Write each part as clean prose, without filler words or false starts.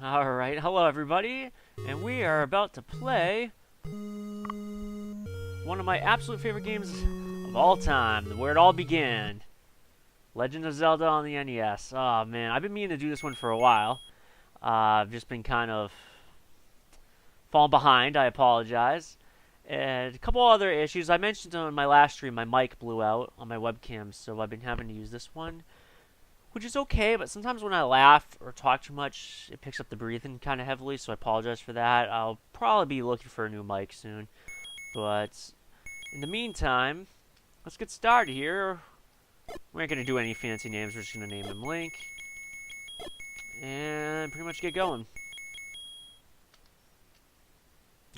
Alright, hello everybody, and we are about to play one of my absolute favorite games of all time, where it all began. Legend of Zelda on the NES. Oh man, I've been meaning to do this one for a while. I've just been kind of falling behind, I apologize. And a couple other issues. I mentioned on my last stream my mic blew out on my webcam, so I've been having to use this one. Which is okay, but sometimes when I laugh or talk too much, it picks up the breathing kind of heavily, so I apologize for that. I'll probably be looking for a new mic soon. But in the meantime, let's get started here. We ain't going to do any fancy names, we're just going to name him Link. And pretty much get going.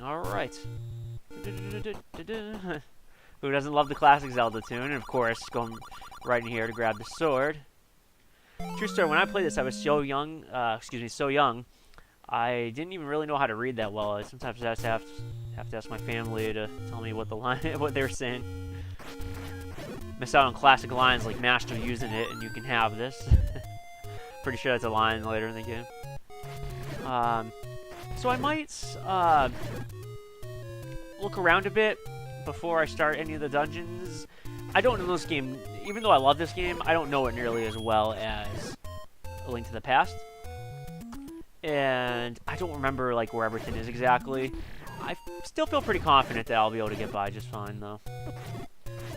Alright. Who doesn't love the classic Zelda tune? And of course, going right in here to grab the sword. True story, when I played this, I was so young, so young, I didn't even really know how to read that well. I sometimes have to ask my family to tell me what what they were saying. Miss out on classic lines like Master using it and you can have this. Pretty sure that's a line later in the game. So I might look around a bit before I start any of the dungeons. I don't know this game, even though I love this game, I don't know it nearly as well as A Link to the Past. And I don't remember like where everything is exactly. I still feel pretty confident that I'll be able to get by just fine though.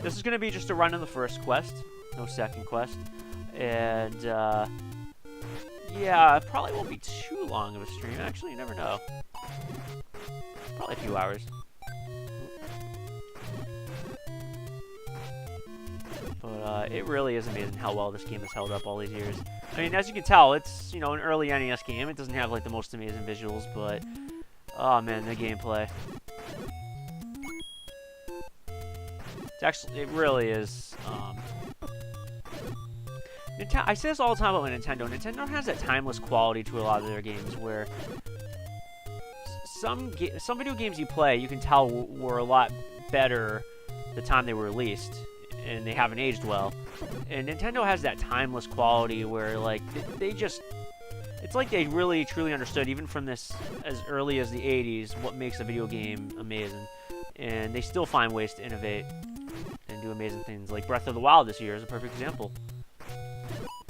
This is going to be just a run in the first quest, no second quest. And yeah, it probably won't be too long of a stream. Actually, you never know. Probably a few hours. But it really is amazing how well this game has held up all these years. I mean, as you can tell, it's, you know, an early NES game. It doesn't have, like, the most amazing visuals, but... oh, man, the gameplay. It's actually... it really is, I say this all the time about Nintendo. Nintendo has that timeless quality to a lot of their games where... some video games you play, you can tell were a lot better the time they were released. And they haven't aged well. And Nintendo has that timeless quality where, like, they just... it's like they really, truly understood, even from this, as early as the 80s, what makes a video game amazing. And they still find ways to innovate and do amazing things. Like Breath of the Wild this year is a perfect example.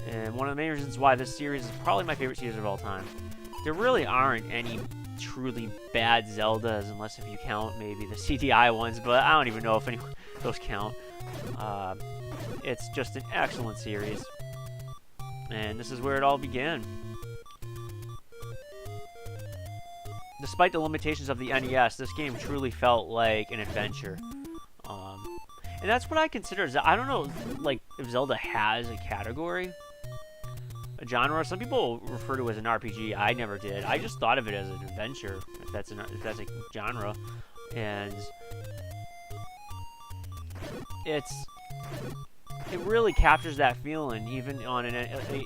And one of the main reasons why this series is probably my favorite series of all time. There really aren't any truly bad Zeldas, unless if you count maybe the CDI ones, but I don't even know if any of those count. It's just an excellent series. And this is where it all began. Despite the limitations of the NES, this game truly felt like an adventure. And that's what I consider... I don't know, like, if Zelda has a category, a genre. Some people refer to it as an RPG. I never did. I just thought of it as an adventure, if that's a genre. And... it really captures that feeling, even on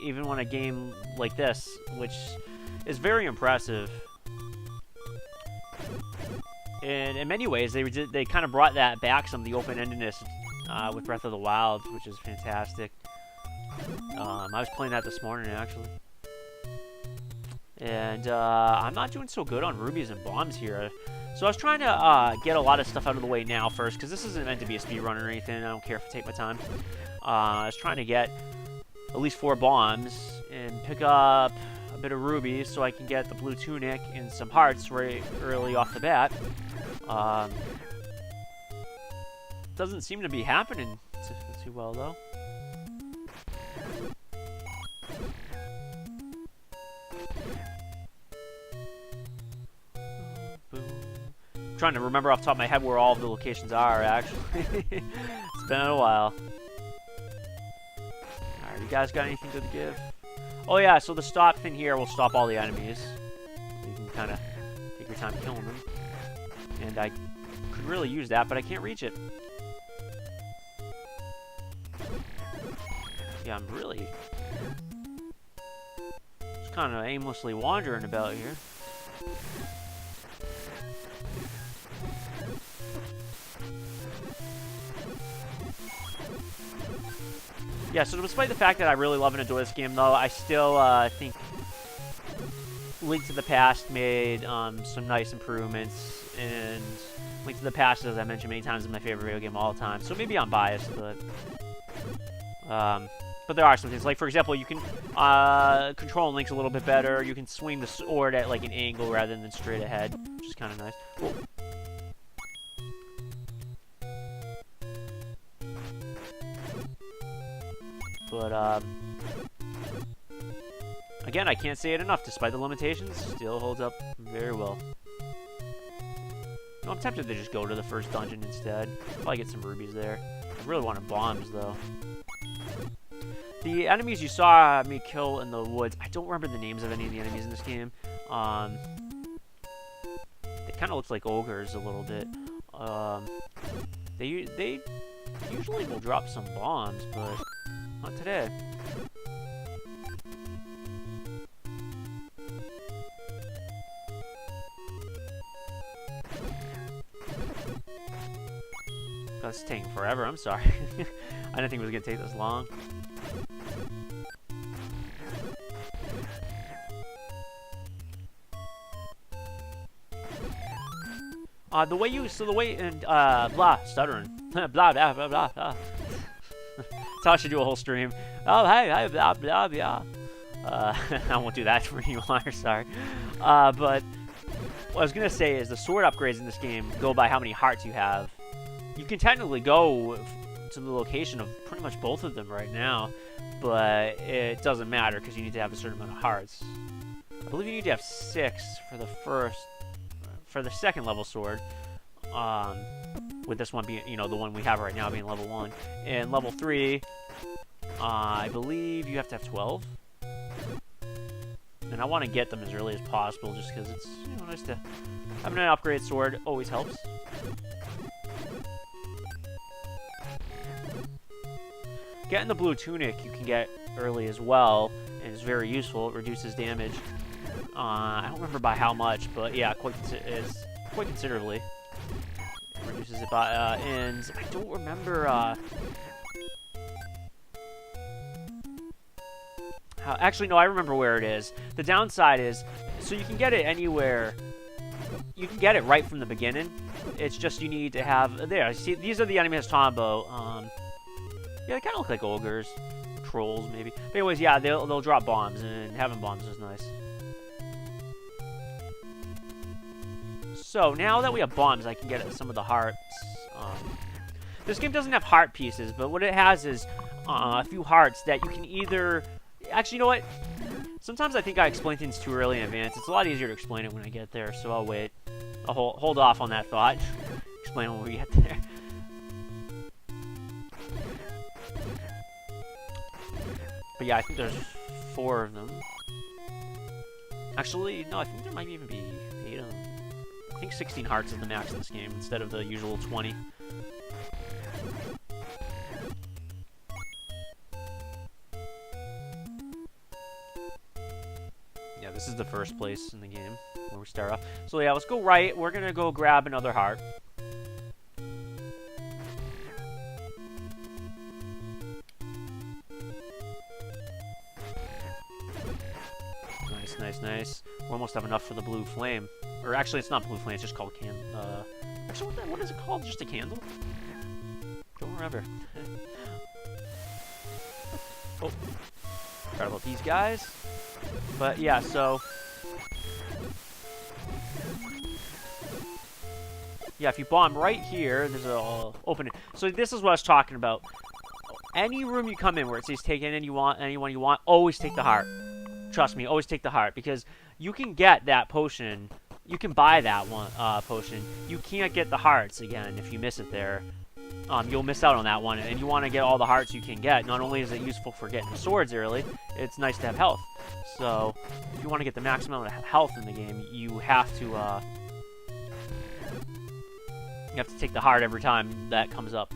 even on a game like this, which is very impressive. And in many ways, they kind of brought that back, some of the open-endedness with Breath of the Wild, which is fantastic. I was playing that this morning actually, and I'm not doing so good on rubies and bombs here. So I was trying to get a lot of stuff out of the way now first, because this isn't meant to be a speedrun or anything. I don't care if I take my time. I was trying to get at least 4 bombs and pick up a bit of rubies so I can get the blue tunic and some hearts right early off the bat. Doesn't seem to be happening too well, though. Trying to remember off the top of my head where all of the locations are, actually. It's been a while. Alright, you guys got anything to give? Oh yeah, so the stop thing here will stop all the enemies. So you can kind of take your time killing them. And I could really use that, but I can't reach it. Yeah, I'm really just kind of aimlessly wandering about here. Yeah, so despite the fact that I really love and adore this game, though, I still think Link to the Past made some nice improvements, and Link to the Past, as I mentioned many times, is my favorite video game of all time. So maybe I'm biased, but there are some things. Like, for example, you can control Link's a little bit better. You can swing the sword at, like, an angle rather than straight ahead, which is kind of nice. Cool. But, again, I can't say it enough. Despite the limitations, still holds up very well. I'm tempted to just go to the first dungeon instead. Probably get some rubies there. I really wanted bombs, though. The enemies you saw me kill in the woods, I don't remember the names of any of the enemies in this game. They kind of look like ogres a little bit. They usually will drop some bombs, but not today. That's taking forever, I'm sorry. I didn't think it was going to take this long. Stuttering. blah, blah, blah, blah, blah. That's how I should do a whole stream. Oh, hey, blah, blah, blah. I won't do that for you, sorry. But what I was going to say is the sword upgrades in this game go by how many hearts you have. You can technically go to the location of pretty much both of them right now, but it doesn't matter because you need to have a certain amount of hearts. I believe you need to have 6 for the second level sword. With this one being, the one we have right now being level 1. And level 3, I believe you have to have 12. And I want to get them as early as possible just because it's nice to having an upgrade sword always helps. Getting the blue tunic you can get early as well, and it's very useful. It reduces damage. I don't remember by how much, but yeah, quite considerably. It reduces it by, and I don't remember how. Actually, no, I remember where it is. The downside is, so you can get it anywhere. You can get it right from the beginning. It's just you need to have there. See, these are the enemies Tombo. Yeah, they kind of look like ogres, trolls maybe. But anyways, yeah, they'll drop bombs, and having bombs is nice. So now that we have bombs, I can get some of the hearts. This game doesn't have heart pieces, but what it has is a few hearts that you can either. Actually, you know what? Sometimes I think I explain things too early in advance. It's a lot easier to explain it when I get there, so I'll wait. I'll hold off on that thought. Explain when we get there. But yeah, I think there's 4 of them. Actually, no, I think there might even be 8 of them. I think 16 hearts is the max in this game instead of the usual 20. Yeah, this is the first place in the game where we start off. So yeah, let's go right. We're gonna go grab another heart. Nice. We almost have enough for the blue flame. Or actually, it's not blue flame. It's just called actually, what is it called? Just a candle? Don't remember. Oh, forgot about these guys. But yeah, so yeah, if you bomb right here, there's a opening. So this is what I was talking about. Any room you come in where it says take anyone you want, always take the heart. Trust me, always take the heart, because you can get that potion. You can buy that one potion. You can't get the hearts again if you miss it there. You'll miss out on that one, and you want to get all the hearts you can get. Not only is it useful for getting the swords early, it's nice to have health. So, if you want to get the maximum amount of health in the game, you have to take the heart every time that comes up.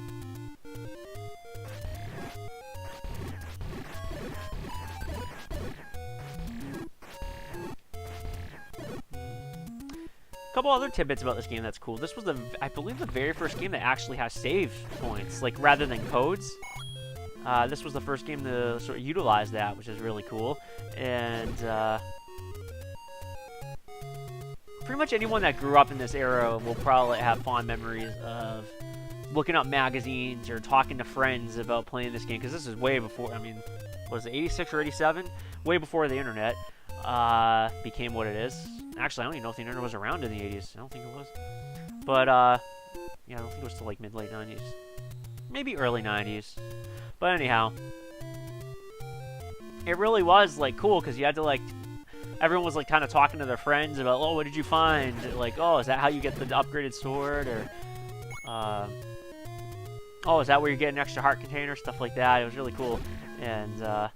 Couple other tidbits about this game that's cool. This was I believe the very first game that actually has save points, like rather than codes. This was the first game to sort of utilize that, which is really cool. And pretty much anyone that grew up in this era will probably have fond memories of looking up magazines or talking to friends about playing this game, because this is way before, I mean, was it 86 or 87? Way before the internet became what it is. Actually, I don't even know if the internet was around in the 80s. I don't think it was. But, yeah, I don't think it was till like mid-late 90s. Maybe early 90s. But anyhow, it really was, like, cool, because you had to, like, everyone was, like, kind of talking to their friends about, oh, what did you find? Like, oh, is that how you get the upgraded sword? Or, oh, is that where you get an extra heart container? Stuff like that. It was really cool. And,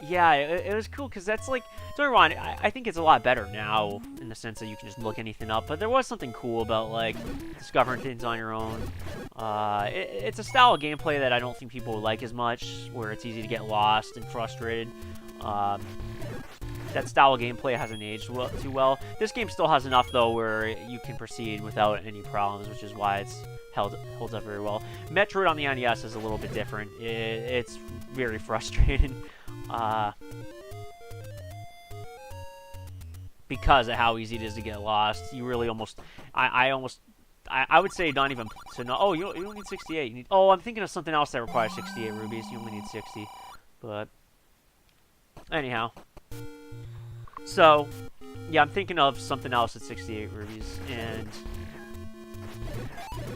yeah, it was cool, because that's, like, don't get me wrong, I think it's a lot better now, in the sense that you can just look anything up, but there was something cool about, like, discovering things on your own. It's a style of gameplay that I don't think people would like as much, where it's easy to get lost and frustrated. That style of gameplay hasn't aged too well. This game still has enough, though, where you can proceed without any problems, which is why it's holds up very well. Metroid on the NES is a little bit different. It's very frustrating. Because of how easy it is to get lost. You really almost... I would say not even to know... Oh, you don't need 68. You need, oh, I'm thinking of something else that requires 68 rubies. You only need 60. But... anyhow. So, yeah, I'm thinking of something else at 68 rubies. And...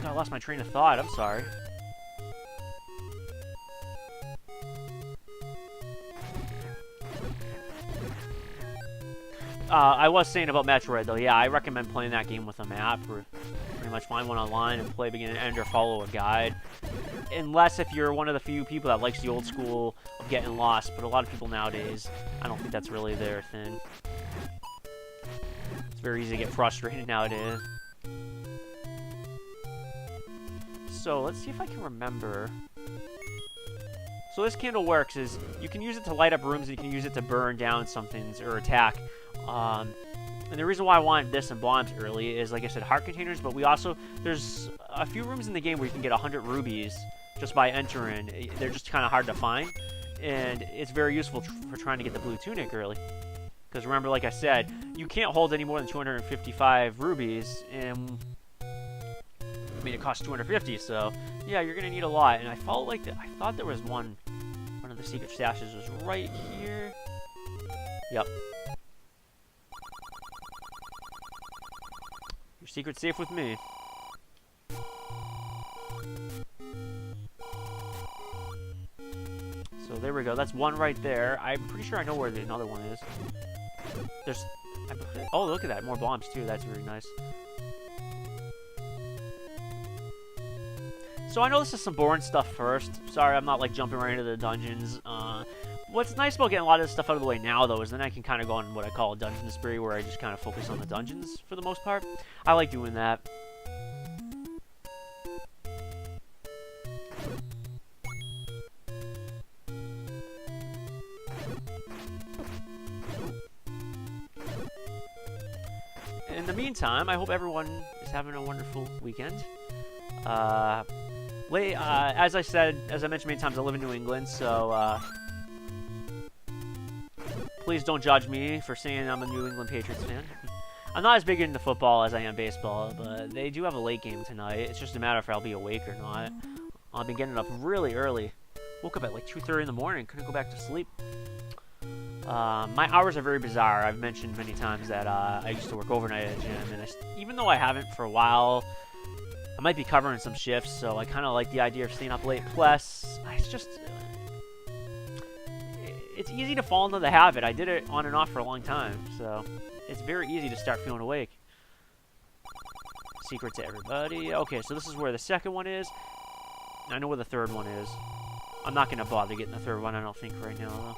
God, I lost my train of thought. I'm sorry. I was saying about Metroid, though. Yeah, I recommend playing that game with a map, or pretty much find one online and play begin and end or follow a guide. Unless if you're one of the few people that likes the old school of getting lost, but a lot of people nowadays, I don't think that's really their thing. It's very easy to get frustrated nowadays. So, let's see if I can remember. So this candle works is, you can use it to light up rooms, and you can use it to burn down some things, or attack. And the reason why I wanted this and bombs early is, like I said, heart containers, but we also, there's a few rooms in the game where you can get 100 rubies just by entering. They're just kind of hard to find, and it's very useful for trying to get the blue tunic early. Because remember, like I said, you can't hold any more than 255 rubies, and I mean, it costs 250, so yeah, you're gonna need a lot. And I felt like I thought there was one of the secret stashes was right here. Yep. Your secret's safe with me. So there we go. That's one right there. I'm pretty sure I know where the another one is. There's... oh, look at that. More bombs, too. That's very nice. So I know this is some boring stuff first. Sorry, I'm not, like, jumping right into the dungeons. What's nice about getting a lot of this stuff out of the way now, though, is then I can kind of go on what I call a dungeon spree, where I just kind of focus on the dungeons for the most part. I like doing that. In the meantime, I hope everyone is having a wonderful weekend. As I said, as I mentioned many times, I live in New England, so please don't judge me for saying I'm a New England Patriots fan. I'm not as big into football as I am baseball, but they do have a late game tonight. It's just a matter if I'll be awake or not. I've been getting up really early. Woke up at like 2:30 in the morning, couldn't go back to sleep. My hours are very bizarre. I've mentioned many times that I used to work overnight at a gym, and even though I haven't for a while, I might be covering some shifts, so I kind of like the idea of staying up late. Plus, it's just... it's easy to fall into the habit. I did it on and off for a long time, so it's very easy to start feeling awake. Secret to everybody. Okay, so this is where the second one is. I know where the third one is. I'm not going to bother getting the third one, I don't think, right now, though.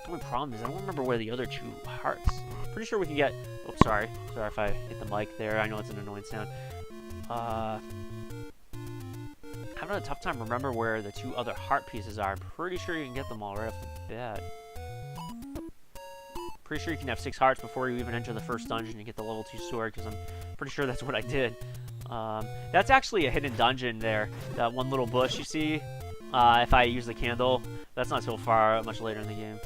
The only problem is I don't remember where the other two hearts. Pretty sure we can get... oh, sorry. Sorry if I hit the mic there. I know it's an annoying sound. Having a tough time remember where the two other heart pieces are. I'm pretty sure you can get them all right off the bat. Pretty sure you can have 6 hearts before you even enter the first dungeon and get the level 2 sword, because I'm pretty sure that's what I did. That's actually a hidden dungeon there. That one little bush you see. If I use the candle, that's not so far, much later in the game.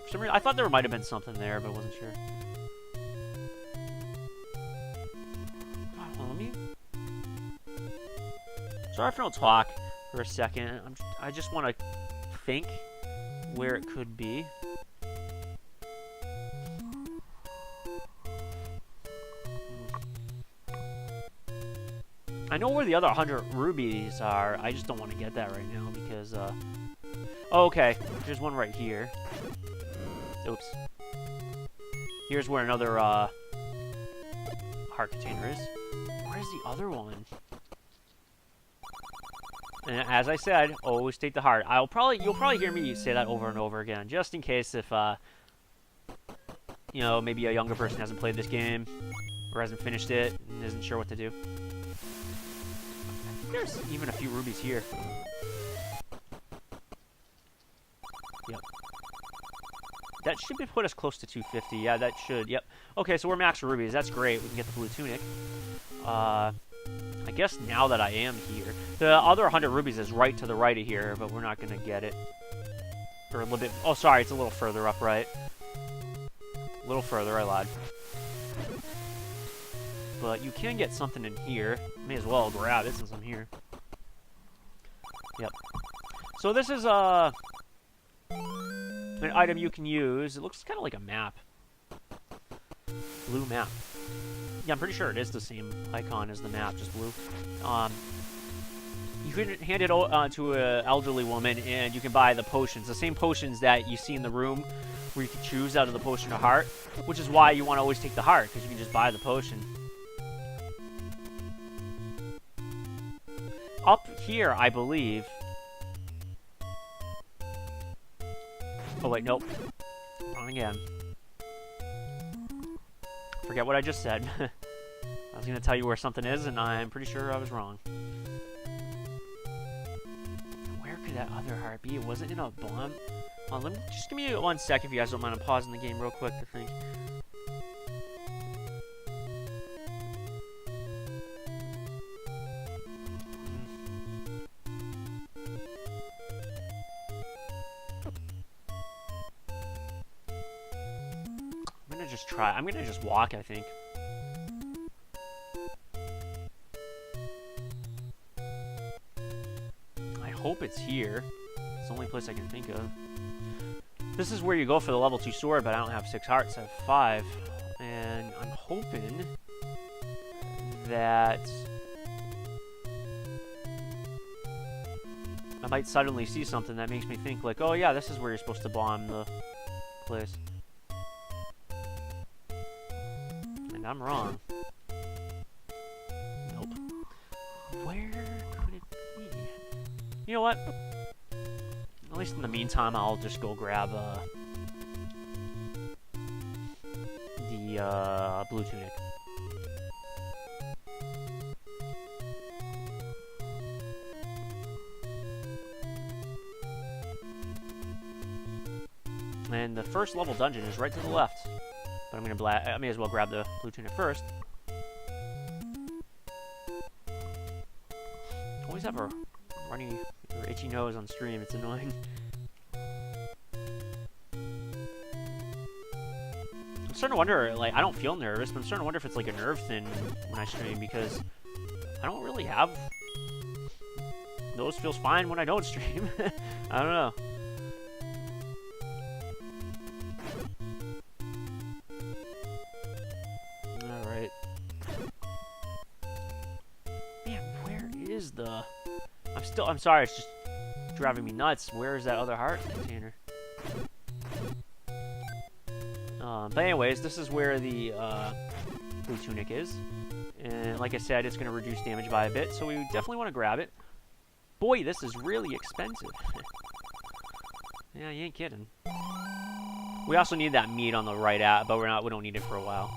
For some reason, I thought there might have been something there, but I wasn't sure. Let me... Sorry if I don't talk for a second. I just want to think where it could be. I know where the other 100 rubies are. I just don't want to get that right now because, oh, okay. There's one right here. Oops. Here's where another, heart container is. Where's the other one? And as I said, always take the heart. You'll probably hear me say that over and over again, just in case if, you know, maybe a younger person hasn't played this game or hasn't finished it and isn't sure what to do. There's even a few rubies here. Yep. That should put us close to 250. Yeah, that should. Yep. Okay, so we're max rubies. That's great. We can get the blue tunic. I guess now that I am here, the other 100 rubies is right to the right of here, but we're not gonna get it. Or a little bit. Oh, sorry, it's a little further up, right? A little further. I lied. But you can get something in here. May as well grab it since I'm here. Yep. So this is an item you can use. It looks kind of like a map. Blue map. Yeah, I'm pretty sure it is the same icon as the map, just blue. You can hand it to an elderly woman, and you can buy the potions. The same potions that you see in the room, where you can choose out of the potion of heart, which is why you want to always take the heart, because you can just buy the potion. Up here, I believe. Oh, wait, nope. Wrong again. Forget what I just said. I was going to tell you where something is, and I'm pretty sure I was wrong. Where could that other heart be? Was it in a bomb? Just give me 1 second if you guys don't mind. I'm pausing the game real quick to think. I'm gonna just walk, I think. I hope it's here. It's the only place I can think of. This is where you go for the level 2 sword, but I don't have 6 hearts, I have 5. And I'm hoping that I might suddenly see something that makes me think like, oh yeah, this is where you're supposed to bomb the place. I'm wrong. Nope. Where could it be? You know what? At least in the meantime, I'll just go grab the blue tunic. And the first level dungeon is right to the left. But I may as well grab the blue tunic first. Always have a runny or itchy nose on stream. It's annoying. I'm starting to wonder, like, I don't feel nervous, but I'm starting to wonder if it's like a nerve thing when I stream, because I don't really have... Nose feels fine when I don't stream. I don't know. I'm sorry, it's just driving me nuts. Where is that other heart container? But anyways, this is where the blue tunic is. And like I said, it's going to reduce damage by a bit, so we definitely want to grab it. Boy, this is really expensive. Yeah, you ain't kidding. We also need that meat on the right but we don't need it for a while.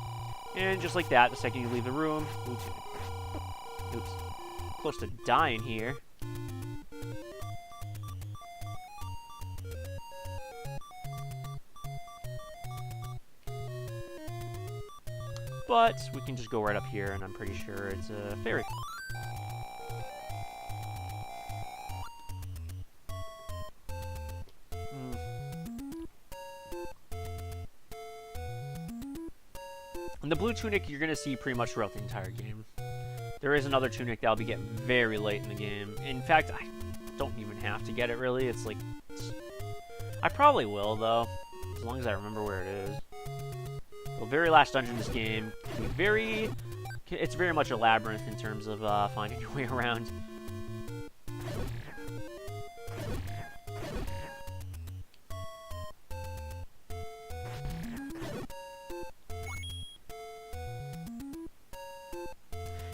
And just like that, the second you leave the room, blue tunic. Oops. Close to dying here. but we can just go right up here, and I'm pretty sure it's a fairy. And the blue tunic you're going to see pretty much throughout the entire game. There is another tunic that I'll be getting very late in the game. In fact, I don't even have to get it, really. It's like... I probably will, though, as long as I remember where it is. The very last dungeon in this game can be very... It's very much a labyrinth in terms of finding your way around.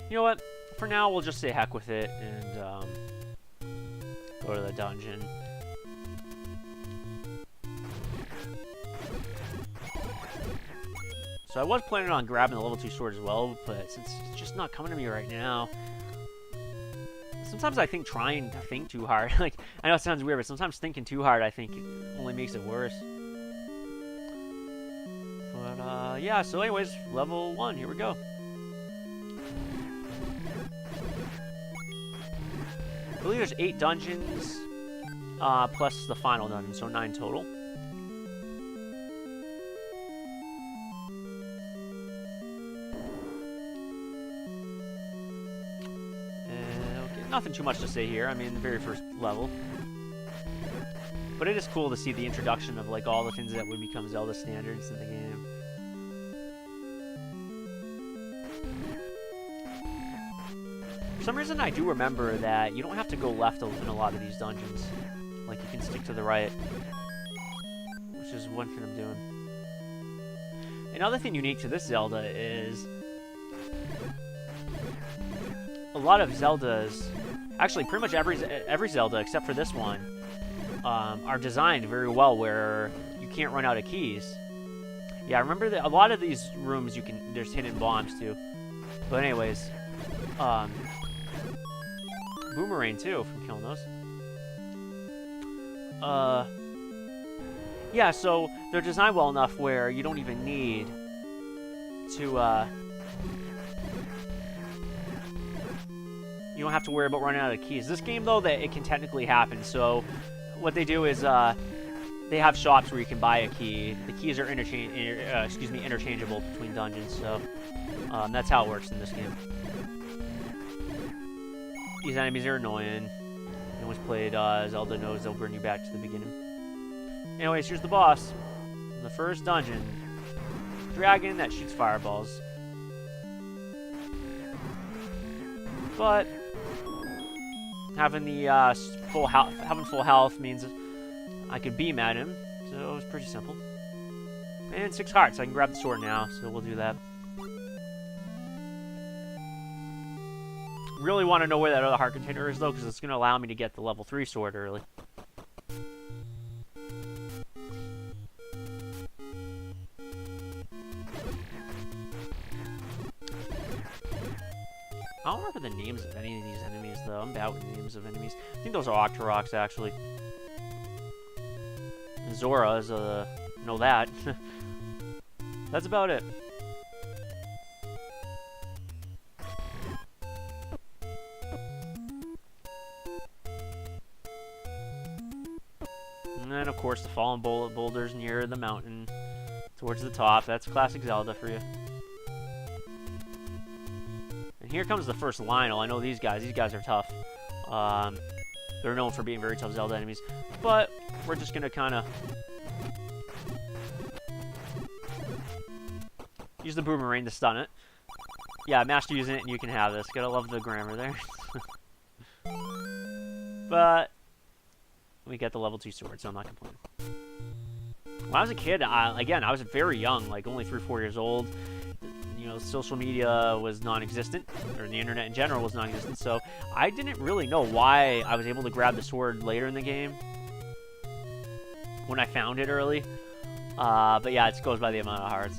You know what? For now, we'll just say heck with it and go to the dungeon. So I was planning on grabbing the level 2 sword as well, but since it's just not coming to me right now, sometimes I think trying to think too hard. Like, I know it sounds weird, but sometimes thinking too hard, I think, only makes it worse. But yeah. So, anyways, level 1. Here we go. I believe there's 8 dungeons, plus the final dungeon, so 9 total. Okay, nothing too much to say here. I mean, the very first level. But it is cool to see the introduction of, like, all the things that would become Zelda standards in the game. For some reason, I do remember that you don't have to go left in a lot of these dungeons. Like, you can stick to the right, which is one thing I'm doing. Another thing unique to this Zelda is a lot of Zeldas, actually pretty much every Zelda except for this one, are designed very well where you can't run out of keys. Yeah, I remember that a lot of these rooms there's hidden bombs too. But anyways, boomerang too from killing those. Yeah, so they're designed well enough where you don't even need to you don't have to worry about running out of keys. This game though, that it can technically happen. So what they do is they have shops where you can buy a key. The keys are interchangeable between dungeons. So that's how it works in this game. These enemies are annoying. Anyone who's played Zelda knows they'll bring you back to the beginning. Anyways, here's the boss. In the first dungeon. Dragon that shoots fireballs. But having the full health means I could beam at him. So it was pretty simple. And 6 hearts. I can grab the sword now, so we'll do that. Really want to know where that other heart container is though, because it's going to allow me to get the level 3 sword early. I don't remember the names of any of these enemies though. I'm bad with the names of enemies. I think those are Octoroks actually. And Zora is know that. That's about it. And then, of course, the fallen boulders near the mountain towards the top. That's classic Zelda for you. And here comes the first Lionel. I know these guys. These guys are tough. They're known for being very tough Zelda enemies. But we're just going to kind of use the boomerang to stun it. Yeah, master using it and you can have this. Gotta love the grammar there. But we get the level 2 sword, so I'm not complaining. When I was a kid, again, I was very young, like only 3 or 4 years old. You know, social media was non-existent, or the internet in general was non-existent, so I didn't really know why I was able to grab the sword later in the game when I found it early. But yeah, it goes by the amount of hearts.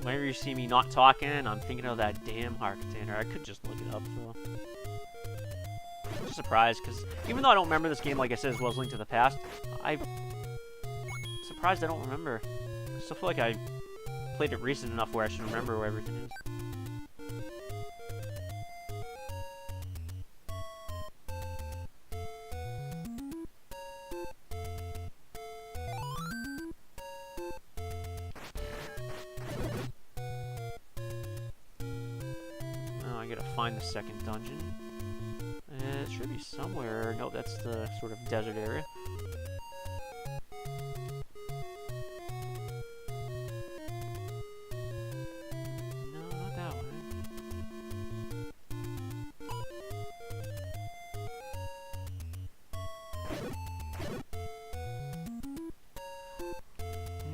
whenever you see me not talking, I'm thinking of that damn heart container. I could just look it up, though. Just surprised, because even though I don't remember this game, like I said, as well as Link to the Past, I'm surprised I don't remember. I still feel like I played it recent enough where I should remember where everything is. Oh, I gotta find the second dungeon. It should be somewhere. Nope, that's the sort of desert area.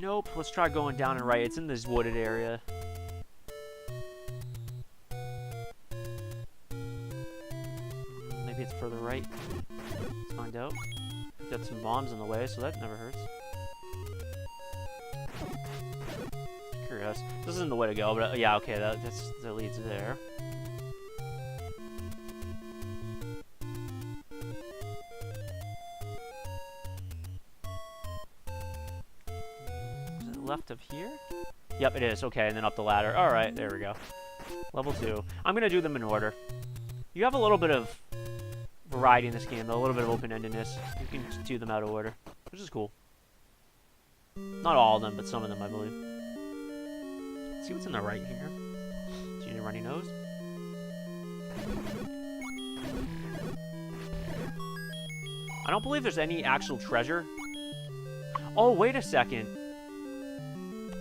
Nope, let's try going down and right. It's in this wooded area. Maybe it's further right. Let's find out. We've got some bombs in the way, so that never hurts. Curious. This isn't the way to go, but yeah, okay, that leads there. Left of here? Yep, it is. Okay, and then up the ladder. Alright, there we go. Level 2. I'm gonna do them in order. You have a little bit of variety in this game, though. A little bit of open-endedness. You can do them out of order, which is cool. Not all of them, but some of them, I believe. Let's see what's in the right here. See any runny nose? I don't believe there's any actual treasure. Oh, wait a second.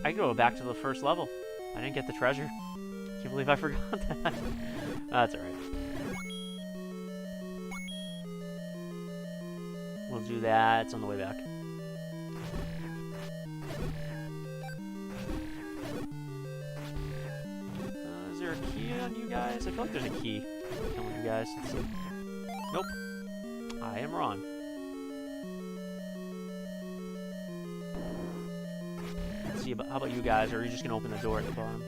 I can go back to the first level. I didn't get the treasure. Can't believe I forgot that. That's alright. We'll do that. It's on the way back. Is there a key on you guys? I feel like there's a key on you guys. Let's see. Nope. I am wrong. How about you guys? Or are you just gonna open the door at the bottom?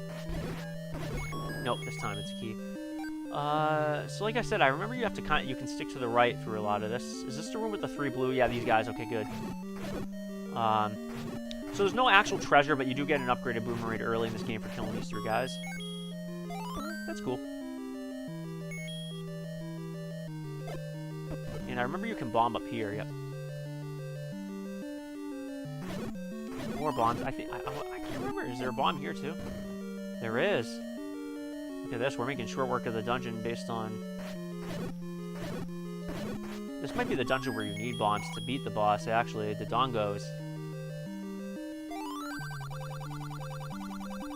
Nope, this time it's a key. So like I said, I remember you have to you can stick to the right through a lot of this. Is this the room with the 3 blue? Yeah, these guys. Okay, good. So there's no actual treasure, but you do get an upgraded boomerang early in this game for killing these 3 guys. That's cool. And I remember you can bomb up here. Yep. More bombs. I can't remember. Is there a bomb here too? There is. Look at this. We're making short work of the dungeon based on... This might be the dungeon where you need bombs to beat the boss, actually. The dongos.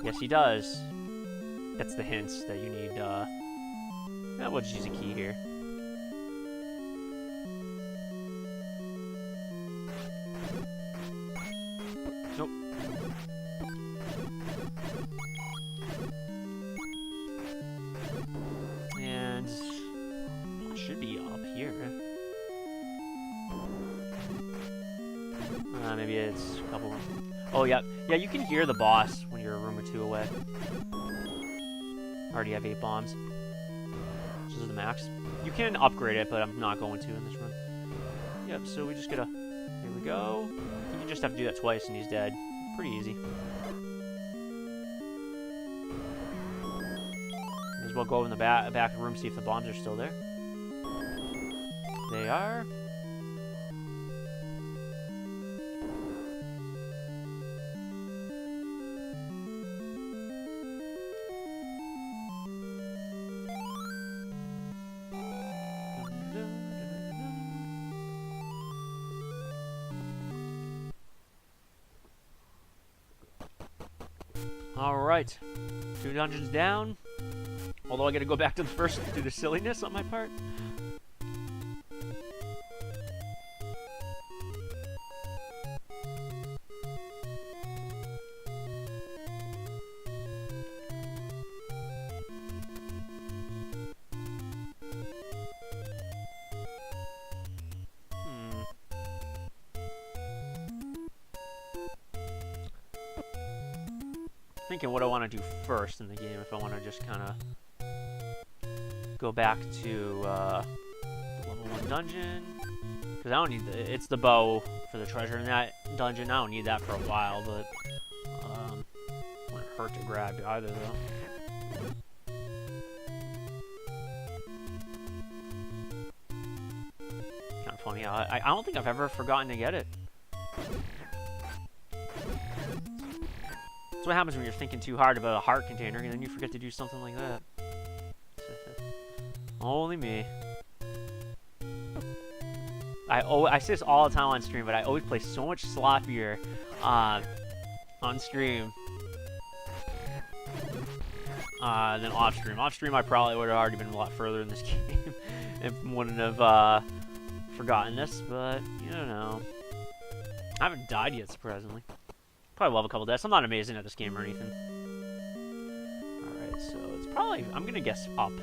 Yes, he does. That's the hints that you need, we'll just use a key here. Nope. And it should be up here. Maybe it's a couple. Oh yeah, yeah. You can hear the boss when you're a room or 2 away. Already have 8 bombs. This is the max. You can upgrade it, but I'm not going to in this run. Yep. So we just gotta. Here we go. You just have to do that twice and he's dead. Pretty easy. May as well go in the back of the room, see if the bombs are still there. They are. Alright, 2 dungeons down. Although I gotta go back to the first due to silliness on my part. thinking what I want to do first in the game. If I want to just kind of go back to the level 1 dungeon. Because I don't need it's the bow for the treasure in that dungeon. I don't need that for a while, but it wouldn't hurt to grab either, though. Kind of funny. I don't think I've ever forgotten to get it. That's what happens when you're thinking too hard about a heart container, and then you forget to do something like that. Only me. I say this all the time on stream, but I always play so much sloppier on stream than off stream. Off stream, I probably would have already been a lot further in this game and wouldn't have forgotten this, but you don't know. I haven't died yet, surprisingly. Probably will have a couple deaths. I'm not amazing at this game or anything. Alright, so it's probably, I'm gonna guess up.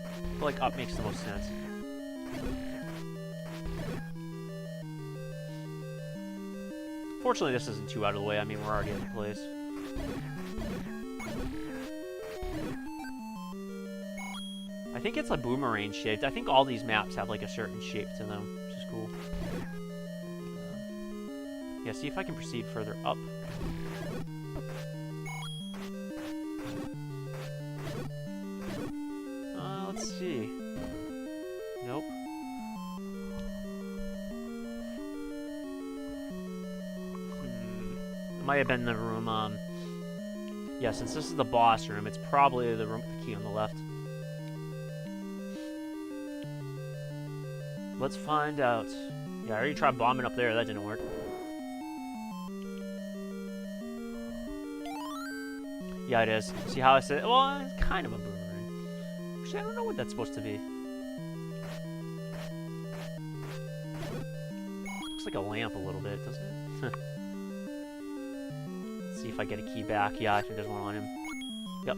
I feel like up makes the most sense. Fortunately, this isn't too out of the way. I mean, we're already at the place. I think it's a boomerang shaped. I think all these maps have like a certain shape to them, which is cool. Yeah, see if I can proceed further up. Let's see. Nope. It might have been the room, yeah, since this is the boss room, it's probably the room with the key on the left. Let's find out. Yeah, I already tried bombing up there, that didn't work. Yeah, it is. See how I said, well, it's kind of a boomerang. Actually, I don't know what that's supposed to be. Looks like a lamp a little bit, doesn't it? Let's see if I get a key back. Yeah, I think there's one on him. Yep.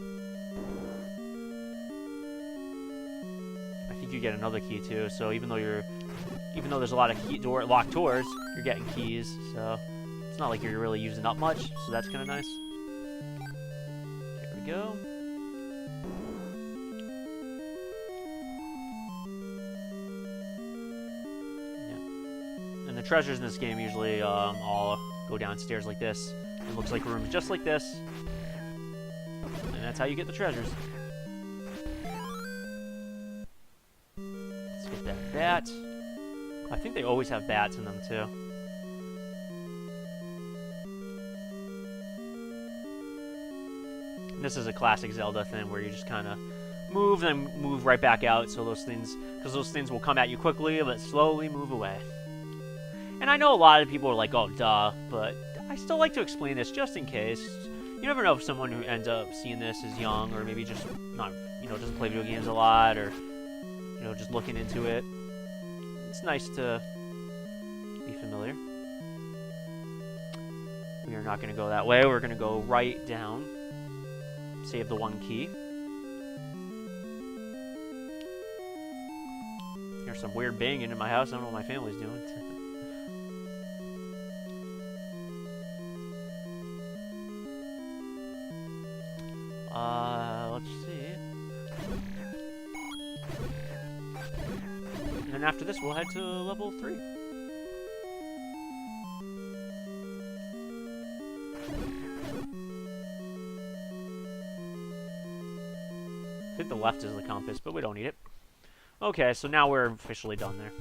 I think you get another key too. So even though there's a lot of locked doors, you're getting keys. So it's not like you're really using up much. So that's kind of nice. There we go. Yeah. And the treasures in this game usually all go downstairs like this. It looks like rooms just like this. And that's how you get the treasures. Let's get that bat. I think they always have bats in them too. And this is a classic Zelda thing where you just kind of move and then move right back out, so those things, because those things will come at you quickly but slowly move away. And I know a lot of people are like, oh duh, but I still like to explain this just in case. You never know if someone who ends up seeing this is young or maybe just not, doesn't play video games a lot or, just looking into it. It's nice to be familiar. We are not going to go that way. We're going to go right down. Save the one key. There's some weird banging in my house. I don't know what my family's doing. Let's see. And then after this, we'll head to level 3. I think the left is the compass, but we don't need it. Okay, so now we're officially done there.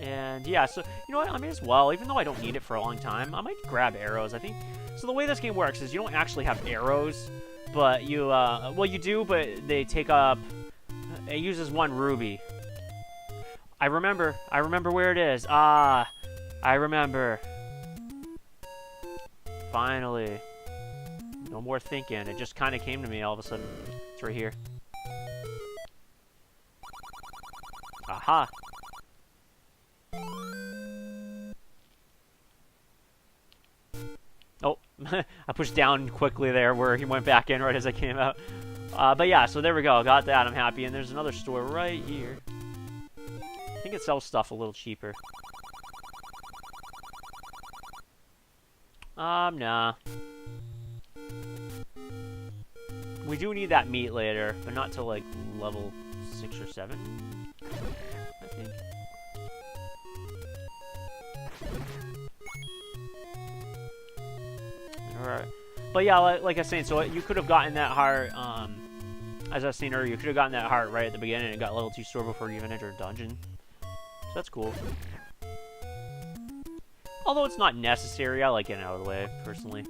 And yeah, so you know what? I mean, as well, even though I don't need it for a long time, I might grab arrows. I think so. The way this game works is you don't actually have arrows, but you well, you do, but they take up. It uses 1 ruby. I remember where it is. Ah, I remember. Finally, no more thinking. It just kind of came to me all of a sudden. It's right here. Aha. Oh, I pushed down quickly there where he went back in right as I came out. But yeah, so there we go. Got that. I'm happy. And there's another store right here. think it sells stuff a little cheaper. Nah. We do need that meat later, but not till, like, level 6 or 7, I think. Alright. But yeah, like I was saying, so you could have gotten that heart, as I was saying earlier, you could have gotten that heart right at the beginning and got level 2 store before you even entered a dungeon. So that's cool. Although it's not necessary, I like getting out of the way, personally.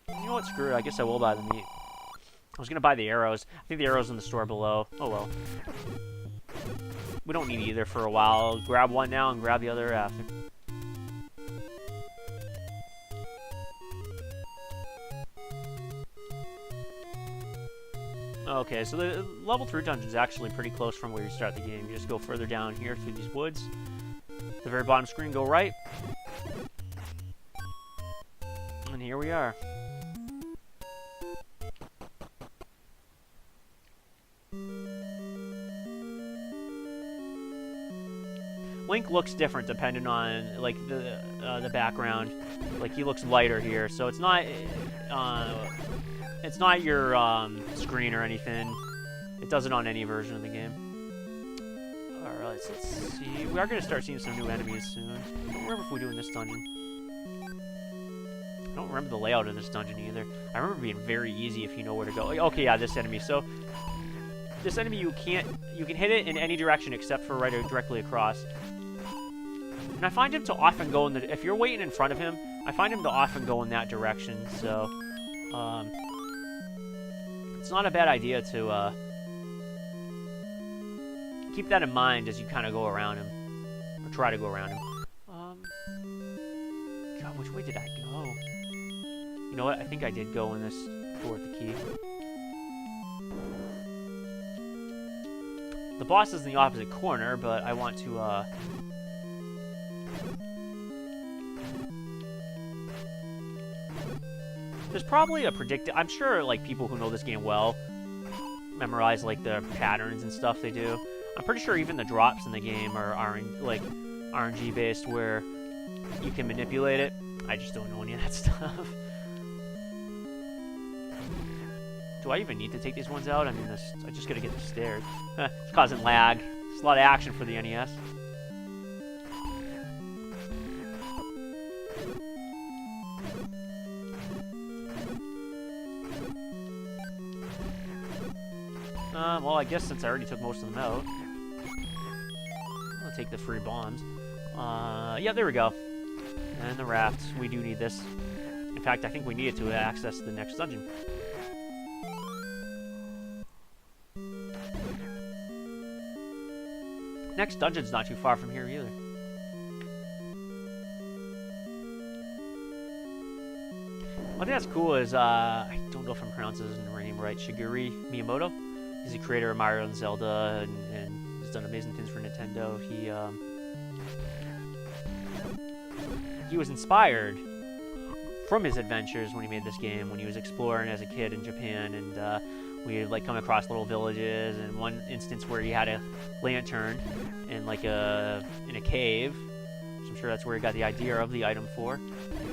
You know what, screw it, I guess I will buy the meat. I was gonna buy the arrows. I think the arrow's in the store below. Oh well. We don't need either for a while. Grab one now and grab the other after. Okay, so the level 3 dungeon is actually pretty close from where you start the game. You just go further down here through these woods. The very bottom screen, go right. And here we are. Link looks different depending on like the background. Like he looks lighter here, so it's not your screen or anything. It does it on any version of the game. All right, so let's see. We are going to start seeing some new enemies soon. I don't remember if we do in this dungeon. I don't remember the layout of this dungeon either. I remember being very easy if you know where to go. Okay, yeah, this enemy. So this enemy you can hit it in any direction except for right directly across. And I find him to often go in the... If you're waiting in front of him, I find him to often go in that direction, so... it's not a bad idea to, keep that in mind as you kind of go around him. Or try to go around him. God, which way did I go? You know what? I think I did go in this door with the key. The boss is in the opposite corner, but I want to, there's probably a I'm sure, like, people who know this game well memorize, like, the patterns and stuff they do. I'm pretty sure even the drops in the game are RNG-based, where you can manipulate it. I just don't know any of that stuff. Do I even need to take these ones out? I mean, I just gotta get the stairs. It's causing lag. It's a lot of action for the NES. Well, I guess since I already took most of them out, I'll take the free bombs. Yeah, there we go. And the raft. We do need this. In fact, I think we need it to access the next dungeon. Next dungeon's not too far from here either. One thing that's cool is, I don't know if I'm pronouncing his name right, Shigeru Miyamoto. He's the creator of Mario and Zelda, and has done amazing things for Nintendo. He was inspired from his adventures when he made this game, when he was exploring as a kid in Japan, and we would, like, come across little villages, and one instance where he had a lantern in, like, in a cave, which I'm sure that's where he got the idea of the item for,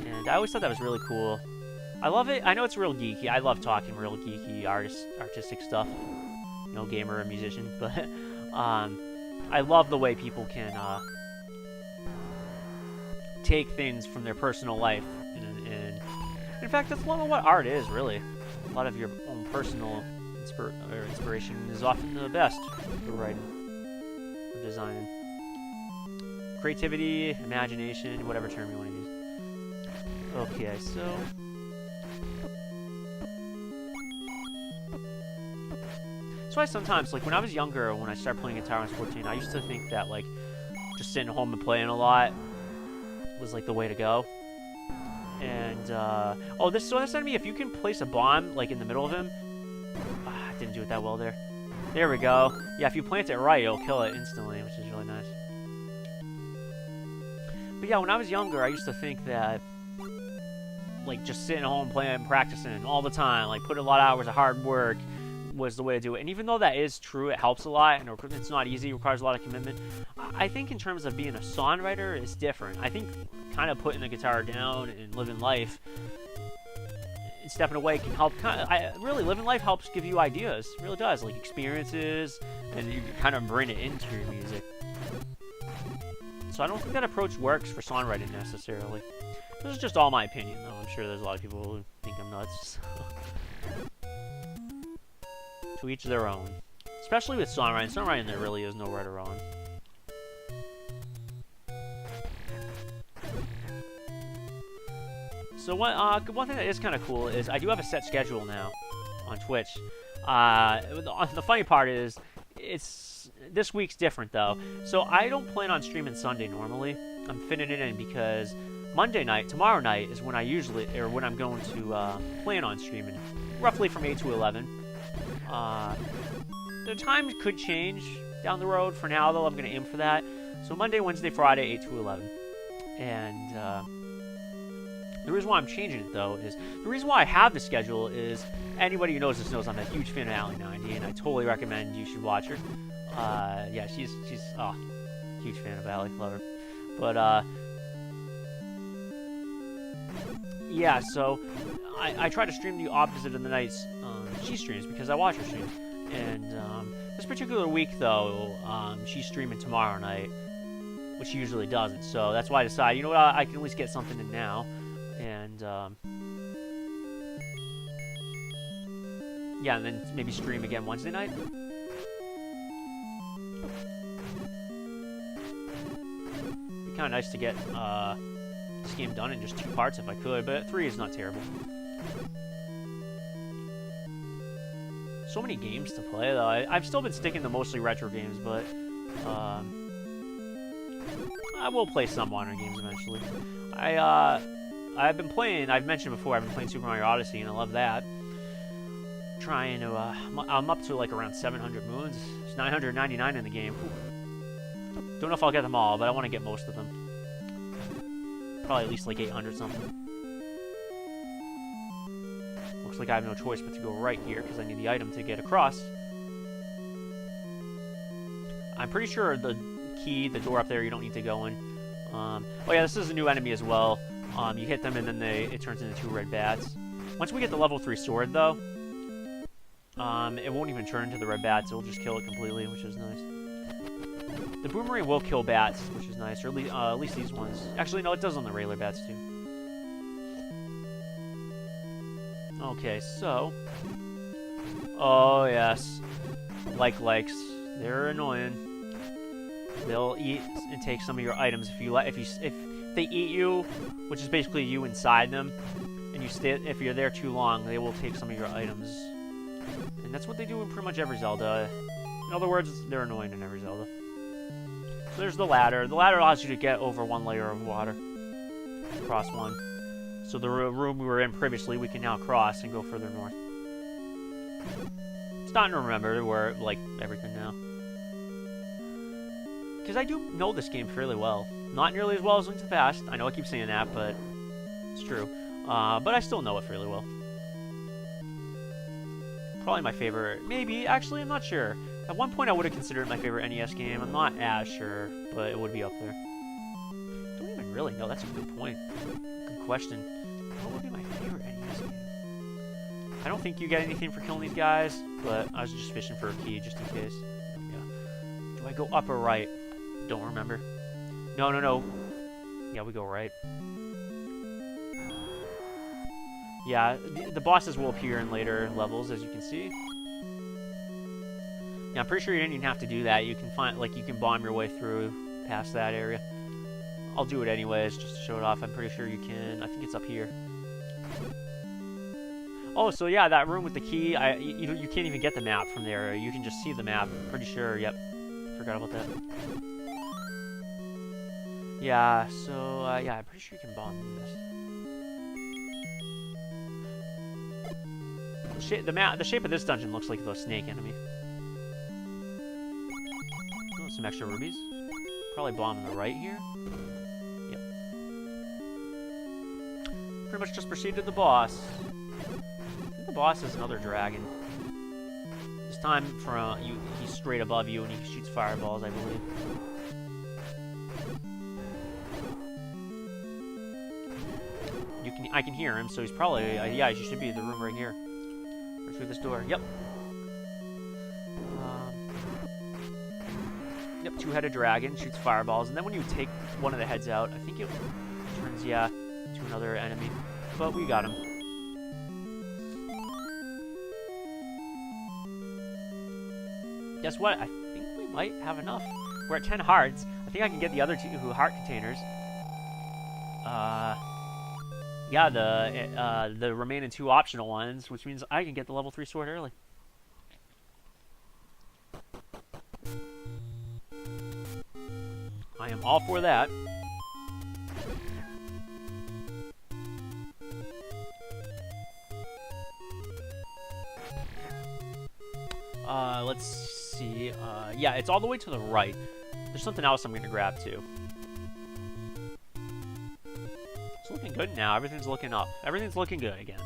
and I always thought that was really cool. I love it. I know it's real geeky. I love talking real geeky, artistic stuff. No gamer or musician, but I love the way people can take things from their personal life, and in fact, that's a lot of what art is, really. A lot of your own personal inspiration is often the best for writing or designing. Creativity, imagination, whatever term you want to use. Okay, so... So I sometimes, like, when I was younger, when I started playing guitar when I was 14, I used to think that, like, just sitting home and playing a lot was, like, the way to go. And, oh, this enemy, if you can place a bomb, like, in the middle of him... I didn't do it that well there. There we go. Yeah, if you plant it right, it'll kill it instantly, which is really nice. But yeah, when I was younger, I used to think that like just sitting at home playing and practicing all the time, like put a lot of hours of hard work was the way to do it. And even though that is true, it helps a lot, and it's not easy, it requires a lot of commitment. I think in terms of being a songwriter, it's different. I think kind of putting the guitar down and living life and stepping away can help. Really, living life helps give you ideas. It really does, like experiences, and you kind of bring it into your music. So I don't think that approach works for songwriting necessarily. This is just all my opinion, though. I'm sure there's a lot of people who think I'm nuts. To each their own. Especially with songwriting. Songwriting, there really is no right or wrong. So one thing that is kind of cool is I do have a set schedule now on Twitch. The funny part is, this week's different though. So I don't plan on streaming Sunday normally. I'm fitting it in because Monday night, tomorrow night, is when when I'm going to plan on streaming, roughly from 8 to 11. The time could change down the road. For now, though, I'm going to aim for that. So Monday, Wednesday, Friday, 8 to 11. And the reason why I'm changing it, though, is the reason why I have the schedule is anybody who knows this knows I'm a huge fan of Allie90, and I totally recommend you should watch her. Yeah, she's huge fan of Allie, love her. But yeah, so I try to stream the opposite of the nights she streams because I watch her streams. And this particular week, though, she's streaming tomorrow night, which she usually doesn't. So that's why I decided, you know what, I can at least get something in now. And yeah, and then maybe stream again Wednesday night. It'd be kind of nice to get this game done in just 2 parts if I could, but 3 is not terrible. So many games to play, though. I've still been sticking to mostly retro games, but I will play some modern games eventually. I've been playing, I've mentioned before, I've been playing Super Mario Odyssey, and I love that. Trying to, I'm up to like around 700 moons. There's 999 in the game. Don't know if I'll get them all, but I want to get most of them. Probably at least like 800 something. Looks like I have no choice but to go right here, because I need the item to get across. I'm pretty sure the key, the door up there, you don't need to go in. Oh yeah, this is a new enemy as well. You hit them and then it turns into 2 red bats. Once we get the level 3 sword, though, it won't even turn into the red bats. It'll just kill it completely, which is nice. The boomerang will kill bats, which is nice, or at least these ones. Actually, no, it does on the regular bats too. Okay, so, oh yes, likes. They're annoying. They'll eat and take some of your items if they eat you, which is basically you inside them, and if you're there too long, they will take some of your items. And that's what they do in pretty much every Zelda. In other words, they're annoying in every Zelda. So there's the ladder. The ladder allows you to get over 1 layer of water. Cross 1. So the room we were in previously, we can now cross and go further north. It's starting to remember where, like, everything now. Because I do know this game fairly well. Not nearly as well as Link to the Past. I know I keep saying that, but it's true. But I still know it fairly well. Probably my favorite. Maybe. Actually, I'm not sure. At one point, I would have considered it my favorite NES game. I'm not as sure, but it would be up there. Don't even really know. That's a good point. Good question. What would be my favorite NES game? I don't think you get anything for killing these guys, but I was just fishing for a key just in case. Yeah. Do I go up or right? Don't remember. No. Yeah, we go right. Yeah, the bosses will appear in later levels, as you can see. Yeah, I'm pretty sure you didn't even have to do that. You can you can bomb your way through past that area. I'll do it anyways, just to show it off. I'm pretty sure you can. I think it's up here. Oh, so yeah, that room with the key, you can't even get the map from there. You can just see the map. I'm pretty sure, yep. Forgot about that. Yeah, so, yeah, I'm pretty sure you can bomb this. The shape of this dungeon looks like the snake enemy. Oh, some extra rubies. Probably bomb on the right here. Yep. pretty much just proceed to the boss. I think the boss is another dragon. This time, he's straight above you and he shoots fireballs, I believe. I can hear him, so he's probably yeah. He should be in the room right here, right through this door. Yep. Yep, two-headed dragon, shoots fireballs, and then when you take one of the heads out, I think it turns, yeah, to another enemy. But we got him. Guess what? I think we might have enough. We're at 10 hearts. I think I can get the other 2 heart containers. Yeah, the remaining 2 optional ones, which means I can get the level 3 sword early. I am all for that. Let's see. Yeah, it's all the way to the right. There's something else I'm going to grab, too. It's looking good now. Everything's looking up. Everything's looking good again.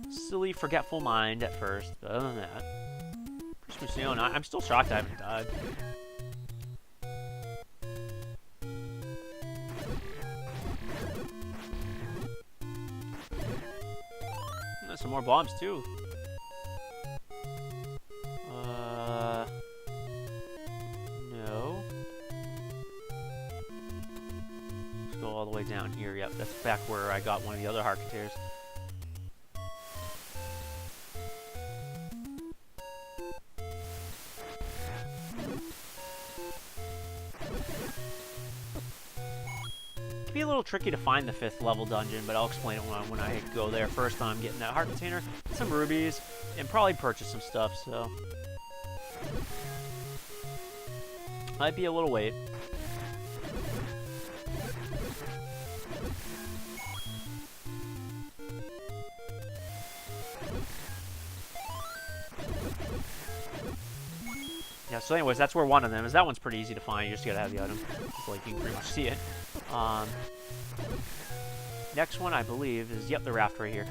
Silly, forgetful mind at first, but other than that, pretty soon. I'm still shocked I haven't died. There's some more bombs, too. No. Let's go all the way down here. Yep, that's back where I got one of the other heart containers. It can be a little tricky to find the 5th level dungeon, but I'll explain it when I go there. First, I'm getting that heart container, some rubies, and probably purchase some stuff, so might be a little wait. Yeah, so anyways, that's where one of them is. That one's pretty easy to find. You just gotta have the item. It's like you can pretty much see it. Next one, I believe, is, yep, the raft right here.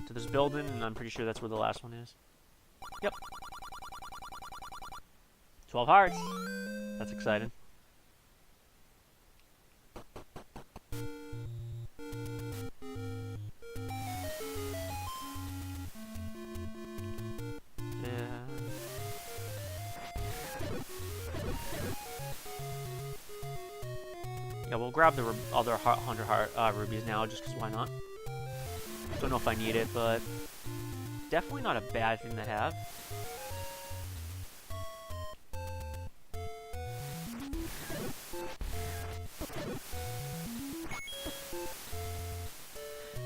To this building, and I'm pretty sure that's where the last one is. Yep. 12 hearts. That's exciting. Yeah, we'll grab the other 100 heart rubies now, just because why not? Don't know if I need it, but definitely not a bad thing to have.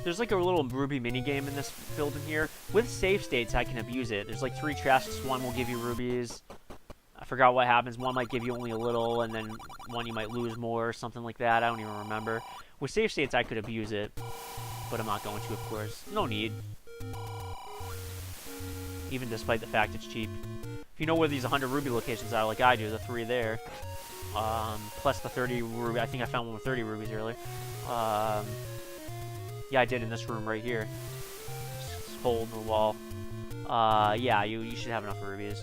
There's like a little ruby mini game in this building here. With save states, I can abuse it. There's like 3 chests. One will give you rubies. I forgot what happens. One might give you only a little, and then one you might lose more, or something like that. I don't even remember. With save states, I could abuse it, but I'm not going to, of course. No need. Even despite the fact it's cheap. If you know where these 100 ruby locations are, like I do, the 3 there, plus the 30 ruby. I think I found one with 30 rubies earlier. Yeah, I did in this room right here. This hole in the wall. Yeah, you should have enough rubies.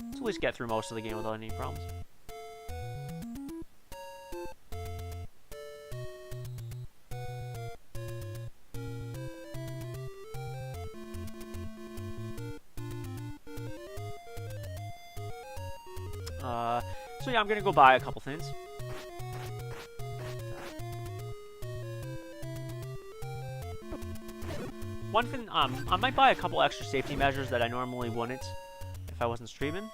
Let's at least get through most of the game without any problems. So yeah, I'm gonna go buy a couple things. One thing, I might buy a couple extra safety measures that I normally wouldn't if I wasn't streaming.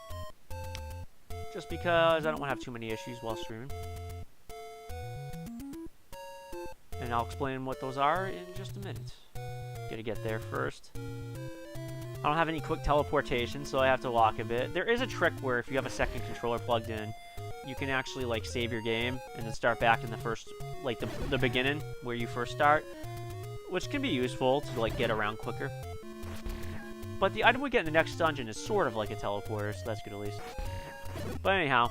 Just because I don't want to have too many issues while streaming. And I'll explain what those are in just a minute. Gotta get there first. I don't have any quick teleportation, so I have to walk a bit. There is a trick where if you have a second controller plugged in, you can actually like save your game and then start back in the first, like the beginning where you first start, which can be useful to like get around quicker. But the item we get in the next dungeon is sort of like a teleporter, so that's good at least. But anyhow,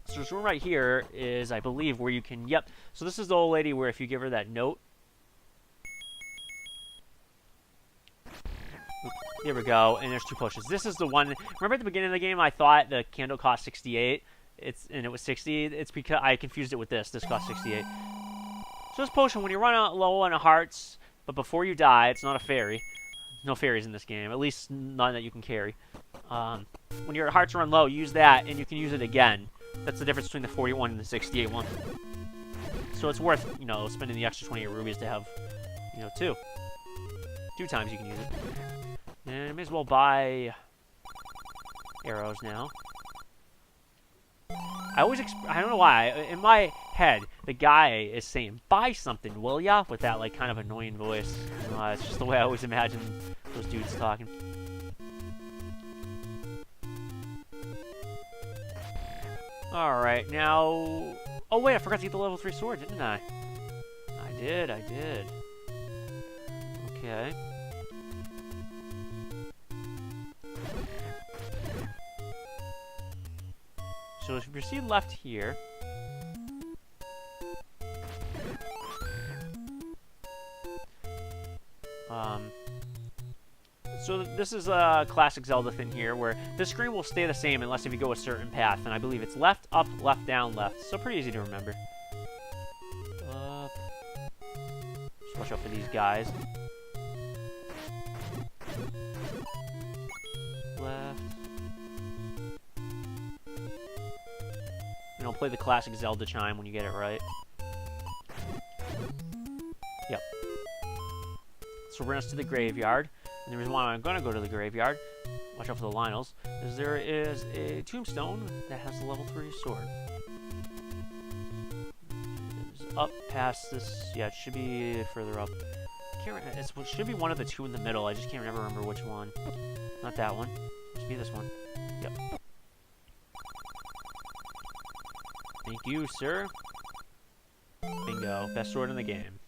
so this room right here is, I believe, where you can, yep. So this is the old lady where if you give her that note. There we go, and there's 2 potions. This is the one, remember at the beginning of the game I thought the candle cost 68, and it was 60? It's because I confused it with this. This cost 68. So this potion, when you run out low on hearts, but before you die, it's not a fairy. No fairies in this game, at least none that you can carry. When your hearts run low, use that, and you can use it again. That's the difference between the 41 and the 68 one. So it's worth, you know, spending the extra 28 rubies to have, you know, 2. 2 times you can use it. And I may as well buy arrows now. I don't know why. In my head, the guy is saying, buy something, will ya? With that, like, kind of annoying voice. It's just the way I always imagine those dudes talking. Alright, now... Oh, wait, I forgot to get the level 3 sword, didn't I? I did. Okay. So if you proceed left here... So this is a classic Zelda thing here, where the screen will stay the same unless if you go a certain path, and I believe it's left, up, left, down, left. So pretty easy to remember. Up. Just watch out for these guys. Left. And I'll play the classic Zelda chime when you get it right. Yep. So we're going to the graveyard. And the reason why I'm going to go to the graveyard, watch out for the Lionels, is there is a tombstone that has the level 3 sword. It's up past this. Yeah, it should be further up. It should be one of the 2 in the middle. I just can't remember which one. Not that one. It should be this one. Yep. Thank you, sir. Bingo. Best sword in the game.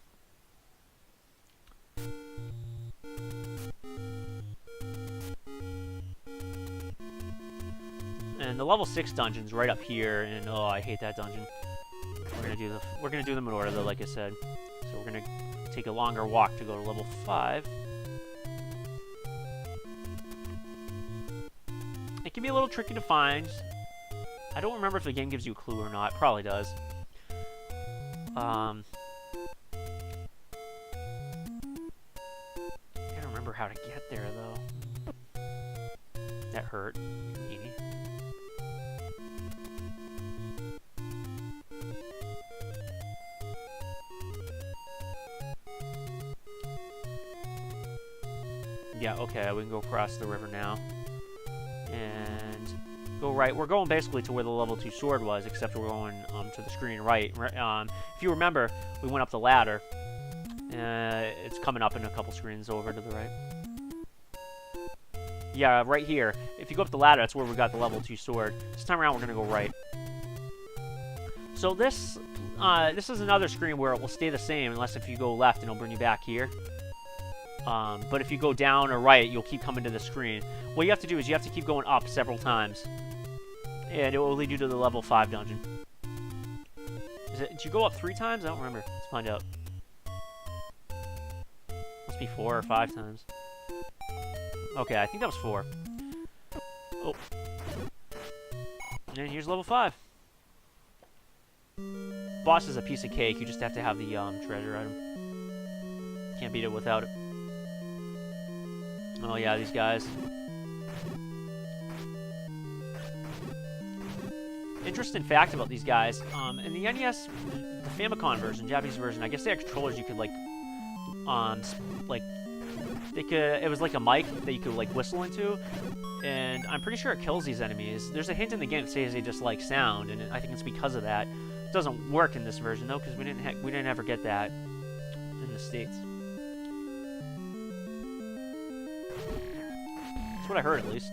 And the level 6 dungeon's right up here, and oh, I hate that dungeon. We're gonna do them in order though, like I said. So we're gonna take a longer walk to go to level 5. It can be a little tricky to find. I don't remember if the game gives you a clue or not. It probably does. I don't remember how to get there though. That hurt. Maybe. Yeah, okay, we can go across the river now. And go right. We're going basically to where the level 2 sword was, except we're going to the screen right. If you remember, we went up the ladder. It's coming up in a couple screens over to the right. Yeah, right here. If you go up the ladder, that's where we got the level 2 sword. This time around, we're going to go right. So this is another screen where it will stay the same, unless if you go left, and it'll bring you back here. But if you go down or right, you'll keep coming to the screen. What you have to do is you have to keep going up several times. And it will lead you to the level 5 dungeon. Did you go up 3 times? I don't remember. Let's find out. Must be 4 or 5 times. Okay, I think that was 4. Oh. And here's level 5. Boss is a piece of cake. You just have to have the treasure item. Can't beat it without it. Oh yeah, these guys. Interesting fact about these guys. In the NES, the Famicom version, Japanese version, I guess they had controllers you could it was like a mic that you could like whistle into, and I'm pretty sure it kills these enemies. There's a hint in the game that says they dislike sound, and I think it's because of that. It doesn't work in this version though, because we didn't ever get that in the States. That's what I heard, at least.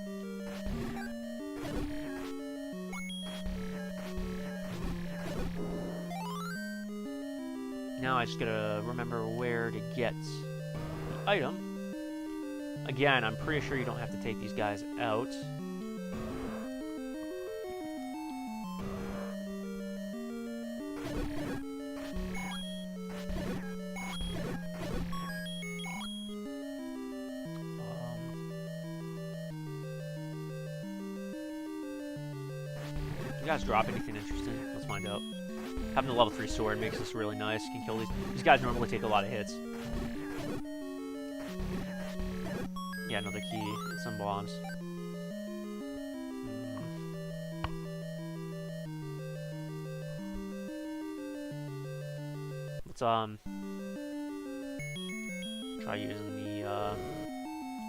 Now I just gotta remember where to get the item. Again, I'm pretty sure you don't have to take these guys out. You guys drop anything interesting? Let's find out. Having a level 3 sword makes this really nice. You can kill these. These guys normally take a lot of hits. Yeah, another key and some bombs. Let's try using the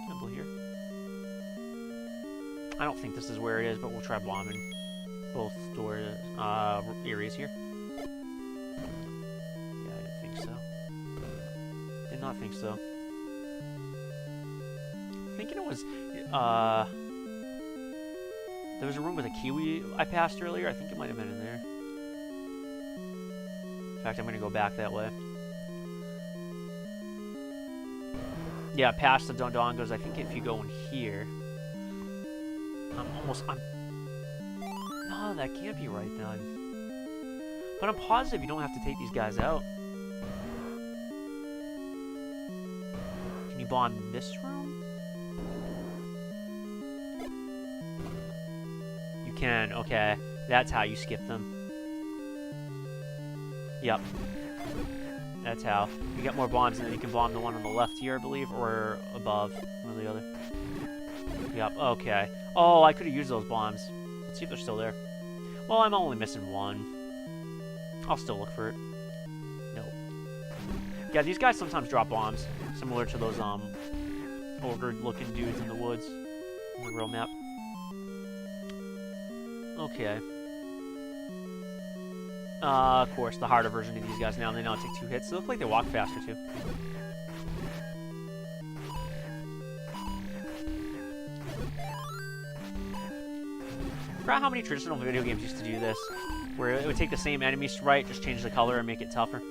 candle here. I don't think this is where it is, but we'll try bombing both doors, areas here. Yeah, I didn't think so. Did not think so. Thinking it was, there was a room with a kiwi I passed earlier. I think it might have been in there. In fact, I'm going to go back that way. Yeah, past the Dondongos. I think if you go in here, no, that can't be right then. But I'm positive you don't have to take these guys out. Can you bomb this room? You can, okay. That's how you skip them. Yep. That's how. You get more bombs and then you can bomb the one on the left here, I believe, or above, one or the other. Yep, okay. Oh, I could have used those bombs. Let's see if they're still there. Well, I'm only missing one. I'll still look for it. Nope. Yeah, these guys sometimes drop bombs, similar to those, ogre-looking dudes in the woods on the real map. Okay. Of course, the harder version of these guys now, they now take 2 hits. They look like they walk faster, too. I forgot how many traditional video games used to do this, where it would take the same enemy sprite, just change the color and make it tougher.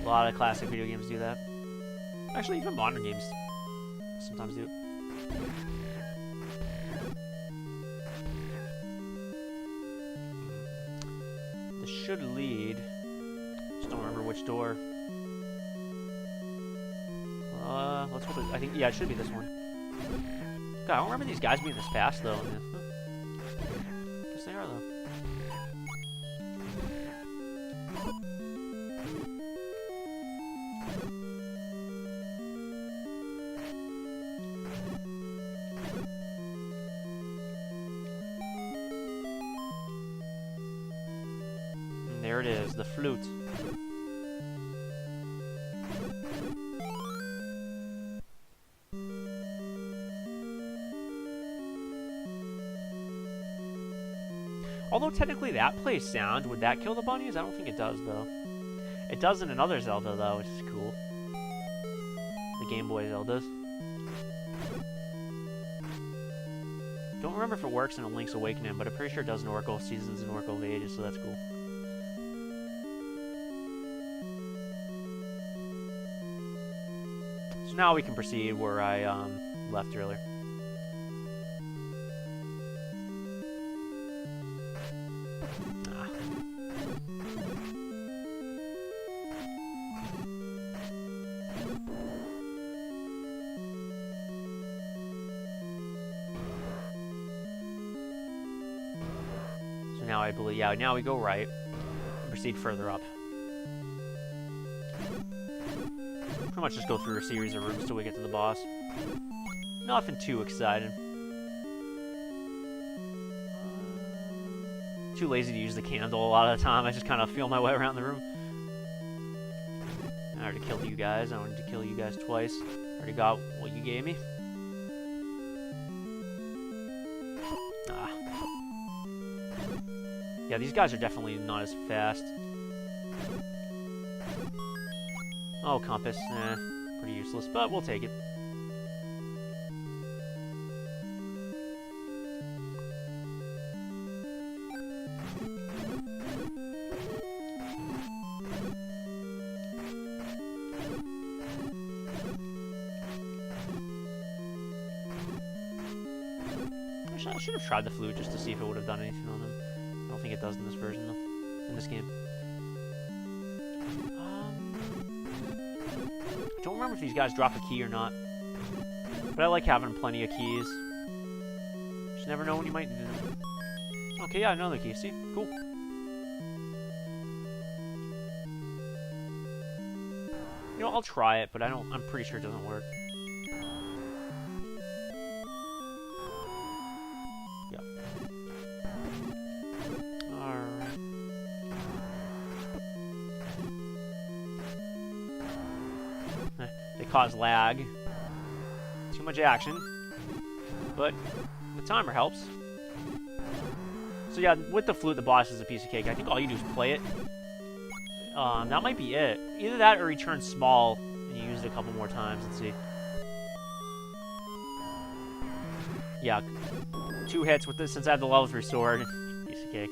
A lot of classic video games do that. Actually, even modern games sometimes do it. This should lead. Just don't remember which door. Let's hope it, I think, yeah, it should be this one. God, I don't remember these guys being this fast, though. Guess they are, though. And there it is, the flute. Although technically that plays sound, would that kill the bunnies? I don't think it does, though. It does in another Zelda, though, which is cool. The Game Boy Zeldas. Don't remember if it works in a Link's Awakening, but I'm pretty sure it does in Oracle of Seasons and Oracle of Ages, so that's cool. So now we can proceed where I left earlier. Now I believe, yeah, now we go right and proceed further up. Pretty much just go through a series of rooms till we get to the boss. Nothing too exciting. Too lazy to use the candle a lot of the time. I just kind of feel my way around the room. I already killed you guys. I wanted to kill you guys twice. Already got what you gave me. Yeah, these guys are definitely not as fast. Oh, compass. Pretty useless, but we'll take it. I should have tried the flute just to see if it would have done anything on them. I don't think it does in this version, though. In this game. Don't remember if these guys drop a key or not. But I like having plenty of keys. Just never know when you might need them. Okay, yeah, another key. See? Cool. You know, I'll try it, but I'm pretty sure it doesn't work. Yeah. Alright. They cause lag. Too much action. But the timer helps. So yeah, with the flute, the boss is a piece of cake. I think all you do is play it. That might be it. Either that or he turns small and you use it a couple more times. Let's see. Yeah, 2 hits with this since I have the level 3 sword. Piece of cake.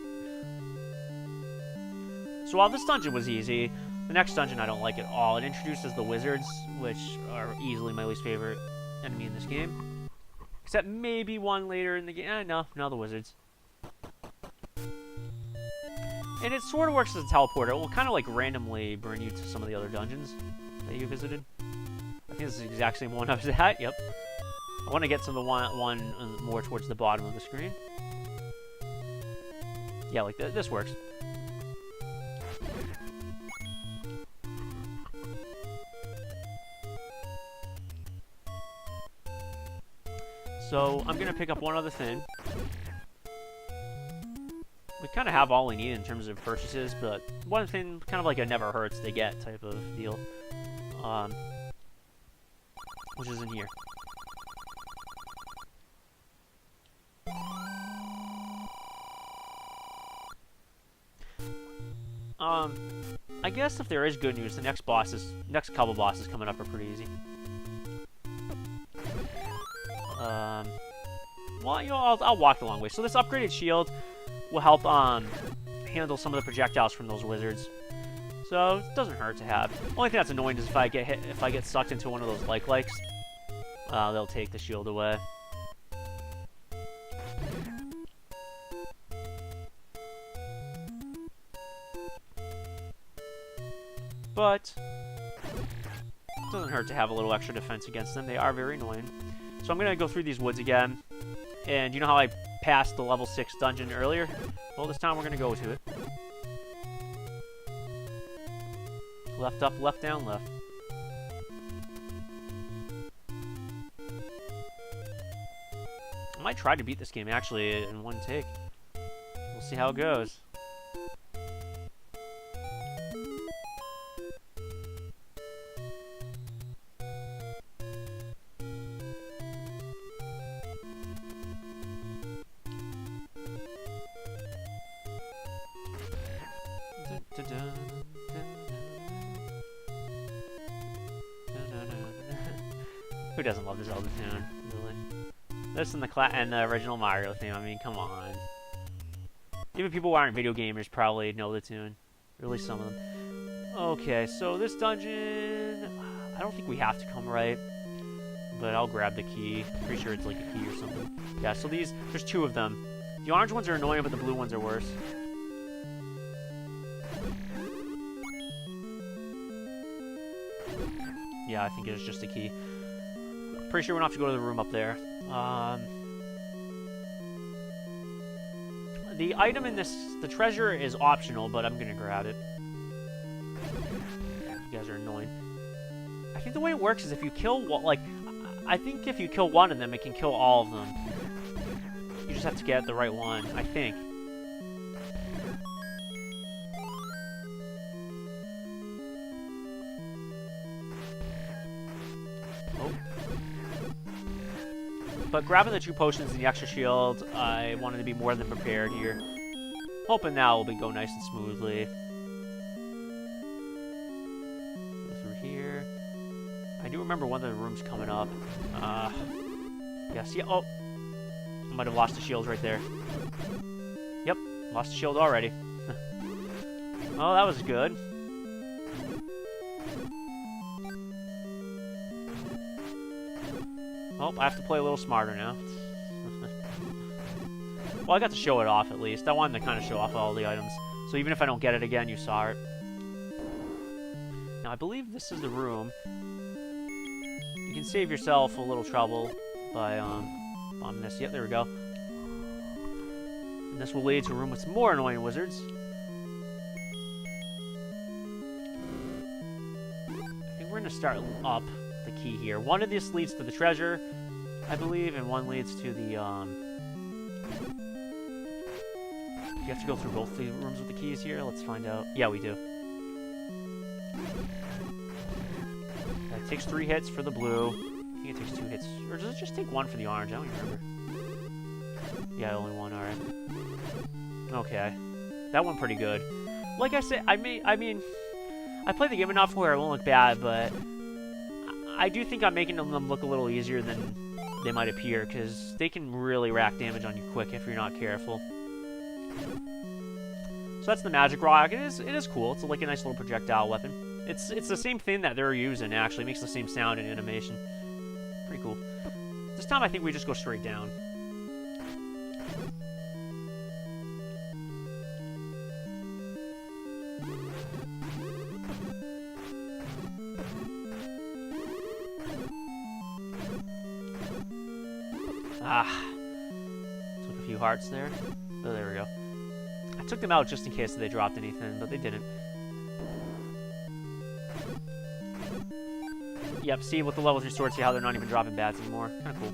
So while this dungeon was easy, the next dungeon I don't like at all. It introduces the wizards, which are easily my least favorite enemy in this game. Except maybe one later in the game. No, the wizards. And it sort of works as a teleporter. It will kind of like randomly bring you to some of the other dungeons that you visited. I think this is the exact same one I was at. Yep. I want to get to the one more towards the bottom of the screen. Yeah, like this works. So I'm going to pick up one other thing. We kind of have all we need in terms of purchases, but one thing, kind of like a never hurts to get type of deal, which is in here. I guess if there is good news, the next couple bosses coming up are pretty easy. Well, you know, I'll walk the long way. So this upgraded shield will help handle some of the projectiles from those wizards. So it doesn't hurt to have. Only thing that's annoying is if I get sucked into one of those likes, they'll take the shield away. But it doesn't hurt to have a little extra defense against them. They are very annoying. So I'm gonna go through these woods again. And you know how I passed the level 6 dungeon earlier? Well, this time we're gonna go to it. Left up, left down, left. I might try to beat this game actually in one take. We'll see how it goes. Who doesn't love the Zelda tune, really? This and the original Mario theme, I mean, come on. Even people who aren't video gamers probably know the tune. Or at least some of them. Okay, so this dungeon... I don't think we have to come right. But I'll grab the key. Pretty sure it's like a key or something. Yeah, so there's 2 of them. The orange ones are annoying, but the blue ones are worse. Yeah, I think it's just a key. Pretty sure we don't have to go to the room up there. The item in the treasure is optional, but I'm gonna grab it. You guys are annoying. I think the way it works is if you kill I think if you kill one of them, it can kill all of them. You just have to get the right one, I think. But grabbing the 2 potions and the extra shield, I wanted to be more than prepared here. Hoping now will go nice and smoothly. Go through here. I do remember one of the rooms coming up. Yes, yeah, oh! I might have lost the shield right there. Yep, lost the shield already. Oh, that was good. Oh, I have to play a little smarter now. Well, I got to show it off, at least. I wanted to kind of show off all the items. So even if I don't get it again, you saw it. Now, I believe this is the room. You can save yourself a little trouble by, on this. Yep, there we go. And this will lead to a room with some more annoying wizards. I think we're going to start up the key here. One of these leads to the treasure, I believe, and one leads to the, You have to go through both the rooms with the keys here? Let's find out. Yeah, we do. It takes 3 hits for the blue. I think it takes 2 hits. Or does it just take 1 for the orange? I don't even remember. Yeah, only 1, alright. Okay. That went pretty good. Like I said, I mean, I played the game enough where it won't look bad, but I do think I'm making them look a little easier than they might appear, because they can really rack damage on you quick if you're not careful. So that's the magic rock. It is cool. It's like a nice little projectile weapon. It's the same thing that they're using, actually. It makes the same sound and animation. Pretty cool. This time I think we just go straight down. Ah. Took a few hearts there. Oh, there we go. I took them out just in case they dropped anything, but they didn't. Yep, see, with the levels restored, see how they're not even dropping bats anymore. Kind of cool.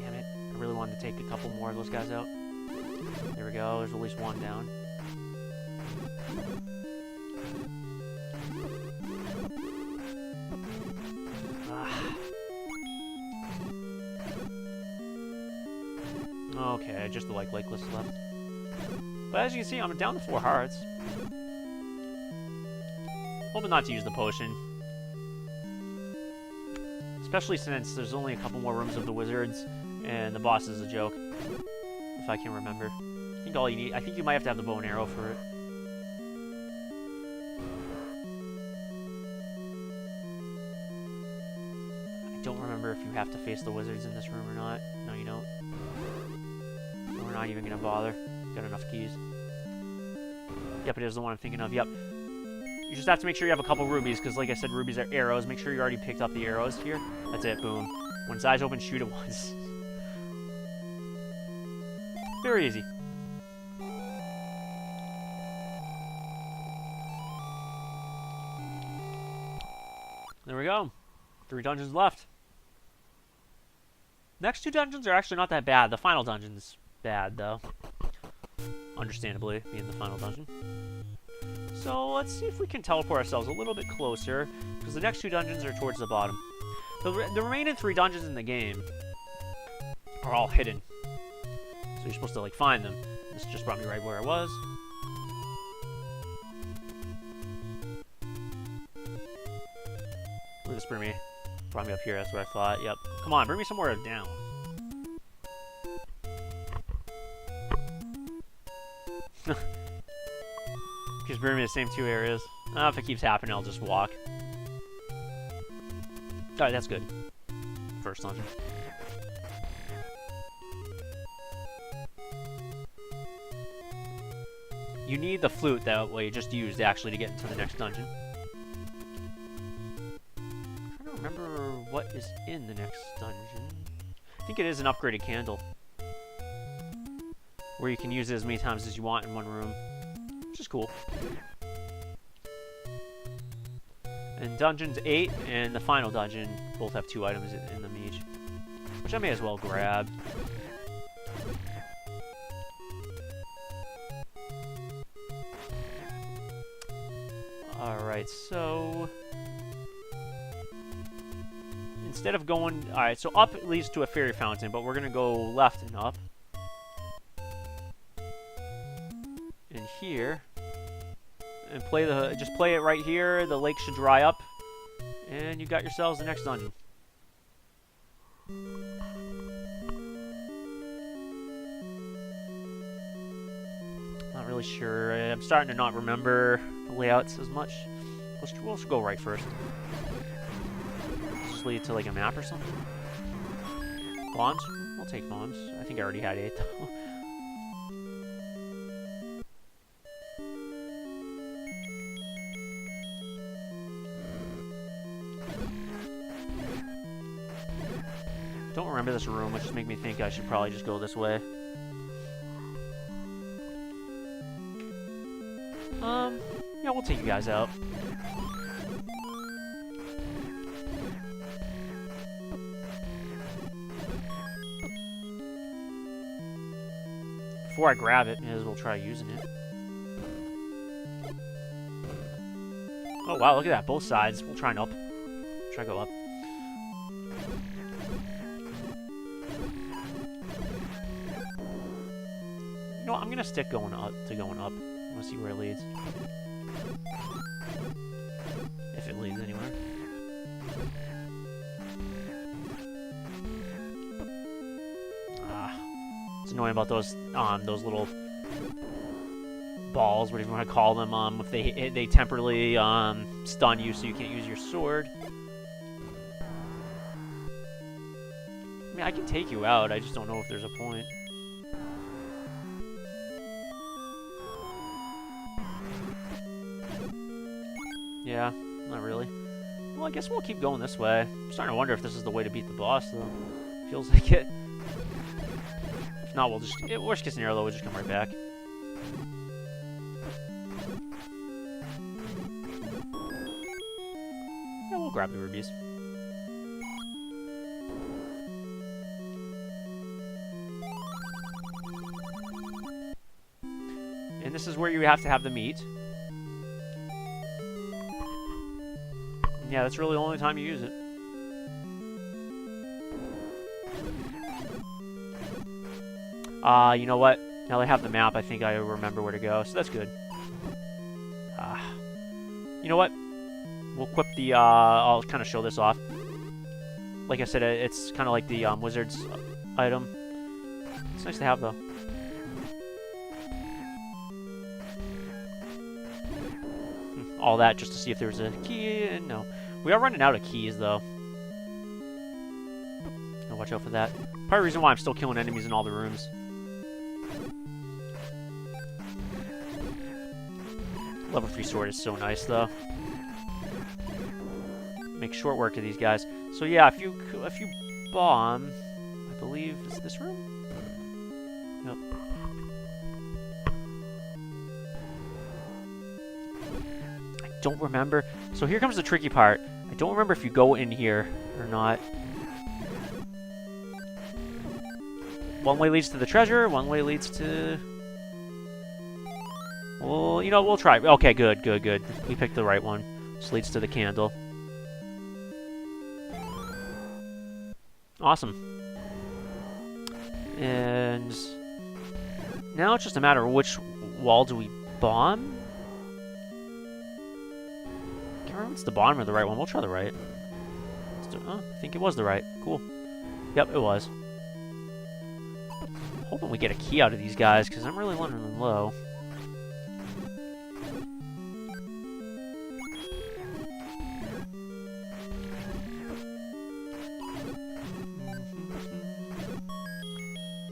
Damn it. I really wanted to take a couple more of those guys out. There we go. There's at least one down. Okay, just the like list left. But as you can see, I'm down to 4 hearts. Hoping not to use the potion. Especially since there's only a couple more rooms of the wizards, and the boss is a joke. If I can remember. I think all you need, I think you might have to have the bow and arrow for it. I don't remember if you have to face the wizards in this room or not. No, you don't. We're not even gonna bother. Got enough keys. Yep, it is the one I'm thinking of. Yep. You just have to make sure you have a couple rubies, because like I said, rubies are arrows. Make sure you already picked up the arrows here. That's it, boom. When its eyes open, shoot it once. Very easy. There we go. 3 dungeons left. Next 2 dungeons are actually not that bad. The final dungeon's bad, though. Understandably, being the final dungeon. So let's see if we can teleport ourselves a little bit closer, because the next 2 dungeons are towards the bottom. The remaining 3 dungeons in the game are all hidden. So you're supposed to, like, find them. This just brought me right where I was. Where this bring me? Brought me up here, that's what I thought. Yep. Come on, bring me somewhere down. Just bring me the same 2 areas. If it keeps happening, I'll just walk. Alright, that's good. First dungeon. You need the flute that way you just used actually to get into the next dungeon. I'm trying to remember what is in the next dungeon. I think it is an upgraded candle, where you can use it as many times as you want in one room, which is cool. And dungeons 8 and the final dungeon both have 2 items in them each, which I may as well grab. Alright, so instead of going... Alright, so up leads to a fairy fountain, but we're going to go left and up. And here. And just play it right here. The lake should dry up. And you got yourselves the next dungeon. Not really sure. I'm starting to not remember the layouts as much. We'll just go right first. Just lead to like a map or something. Bombs? I'll take bombs. I think I already had 8 though. Don't remember this room, which just make me think I should probably just go this way. Yeah, we'll take you guys out. Before I grab it, may as well try using it. Oh wow, look at that, both sides. We'll try and up. Try to go up. You know what, I'm gonna stick going up. I wanna see where it leads. If it leads anywhere. It's annoying about those little balls, whatever you want to call them. If they temporarily stun you, so you can't use your sword. I mean, I can take you out. I just don't know if there's a point. Yeah, not really. Well, I guess we'll keep going this way. I'm starting to wonder if this is the way to beat the boss, though. Feels like it. If not, we'll just... worst case scenario, though, we'll just come right back. Yeah, we'll grab the rubies. And this is where you have to have the meat. Yeah, that's really the only time you use it. You know what? Now that I have the map, I think I remember where to go, so that's good. You know what? We'll equip the, I'll kind of show this off. Like I said, it's kind of like the wizard's item. It's nice to have, though. All that just to see if there's a key, and no. We are running out of keys, though. I'll watch out for that. Part of the reason why I'm still killing enemies in all the rooms. Level 3 sword is so nice, though. Make short work of these guys. So yeah, if you bomb, I believe, is this room? Yep. I don't remember. So here comes the tricky part. I don't remember if you go in here or not. One way leads to the treasure, one way leads to... Well, you know, we'll try. Okay, good. We picked the right one. This leads to the candle. Awesome. And... now it's just a matter of which wall do we bomb? I can't remember if it's the bottom or the right one. We'll try the right. Oh, I think it was the right. Cool. Yep, it was. Hoping we get a key out of these guys, because I'm really running them low.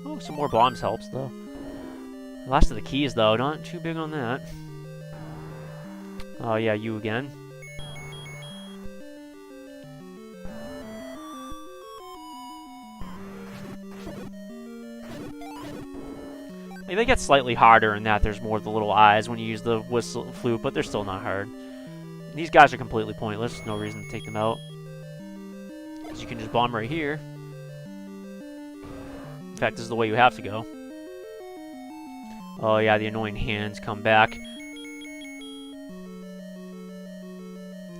Oh, some more bombs helps, though. The last of the keys, though. Not too big on that. Oh, yeah, you again. They get slightly harder in that there's more of the little eyes when you use the whistle flute, but they're still not hard. These guys are completely pointless. No reason to take them out. Because you can just bomb right here. In fact, this is the way you have to go. Oh yeah, the annoying hands come back.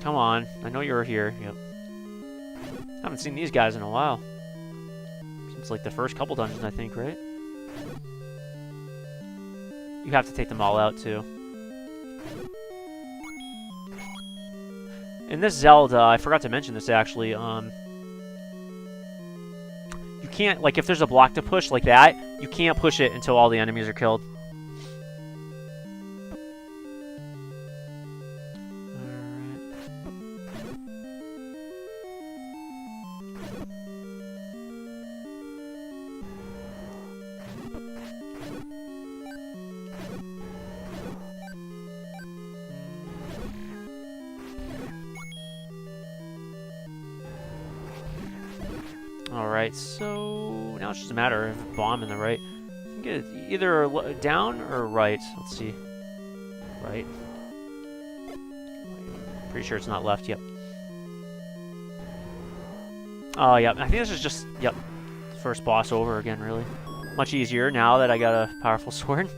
Come on. I know you're here. Yep. Haven't seen these guys in a while. Since like the first couple dungeons, I think, right? You have to take them all out, too. In this Zelda, I forgot to mention this, actually, you can't, like, if there's a block to push like that, you can't push it until all the enemies are killed. Alright. Alright, so now it's just a matter of bomb in the right. Get it either down or right. Let's see. Right. Pretty sure it's not left. Yep. Oh, yep. I think this is just, yep, first boss over again, really. Much easier now that I got a powerful sword.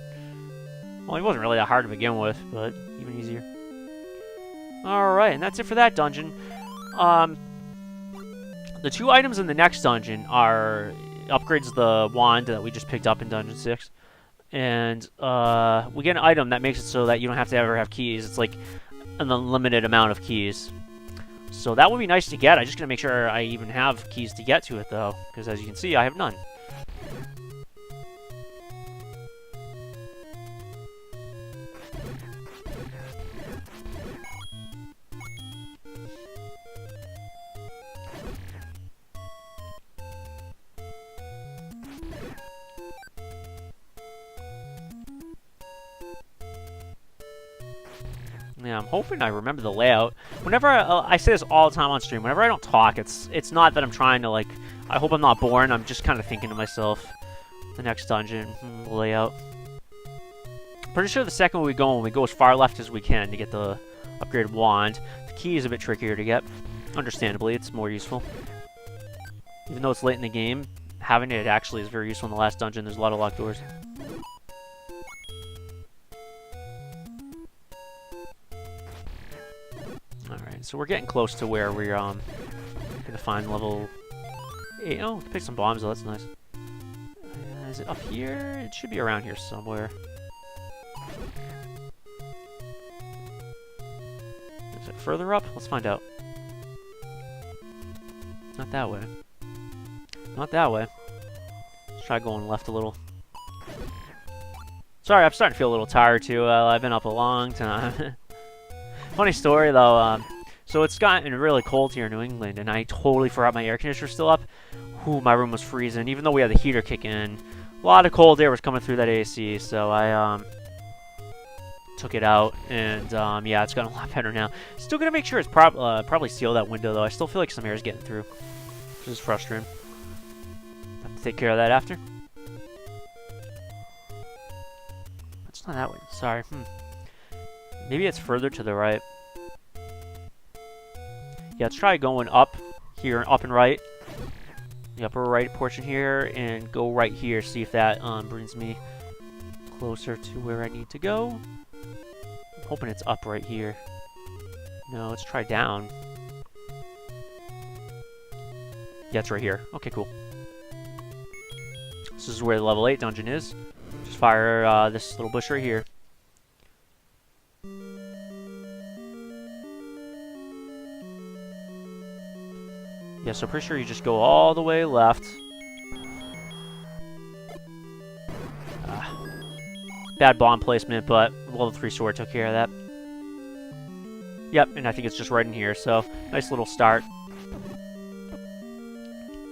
Well, he wasn't really that hard to begin with, but even easier. Alright, and that's it for that dungeon. The 2 items in the next dungeon are upgrades the wand that we just picked up in Dungeon 6. And we get an item that makes it so that you don't have to ever have keys. It's like an unlimited amount of keys. So that would be nice to get. I'm just going to make sure I even have keys to get to it, though. Because as you can see, I have none. Yeah, I'm hoping I remember the layout. Whenever I say this all the time on stream, whenever I don't talk, it's not that I'm trying to, like, I hope I'm not boring. I'm just kind of thinking to myself, the next dungeon, layout. Pretty sure the second one we go as far left as we can to get the upgraded wand. The key is a bit trickier to get. Understandably, it's more useful. Even though it's late in the game, having it actually is very useful in the last dungeon. There's a lot of locked doors. Alright, so we're getting close to where we're gonna find level 8. Oh, we can pick some bombs though, that's nice. Is it up here? It should be around here somewhere. Is it further up? Let's find out. Not that way. Not that way. Let's try going left a little. Sorry, I'm starting to feel a little tired too. I've been up a long time. Funny story though, so it's gotten really cold here in New England, and I totally forgot my air conditioner still up. Ooh, my room was freezing, even though we had the heater kick in. A lot of cold air was coming through that AC, so I took it out, and yeah, it's gotten a lot better now. Still gonna make sure it's probably seal that window though. I still feel like some air is getting through, which is frustrating. Have to take care of that after. It's not that way. Sorry. Maybe it's further to the right. Yeah, let's try going up here, up and right. The upper right portion here, and go right here. See if that brings me closer to where I need to go. I'm hoping it's up right here. No, let's try down. Yeah, it's right here. Okay, cool. This is where the level 8 dungeon is. Just fire this little bush right here. Yeah, so pretty sure you just go all the way left. Bad bomb placement, but level 3 sword took care of that. Yep, and I think it's just right in here, so nice little start.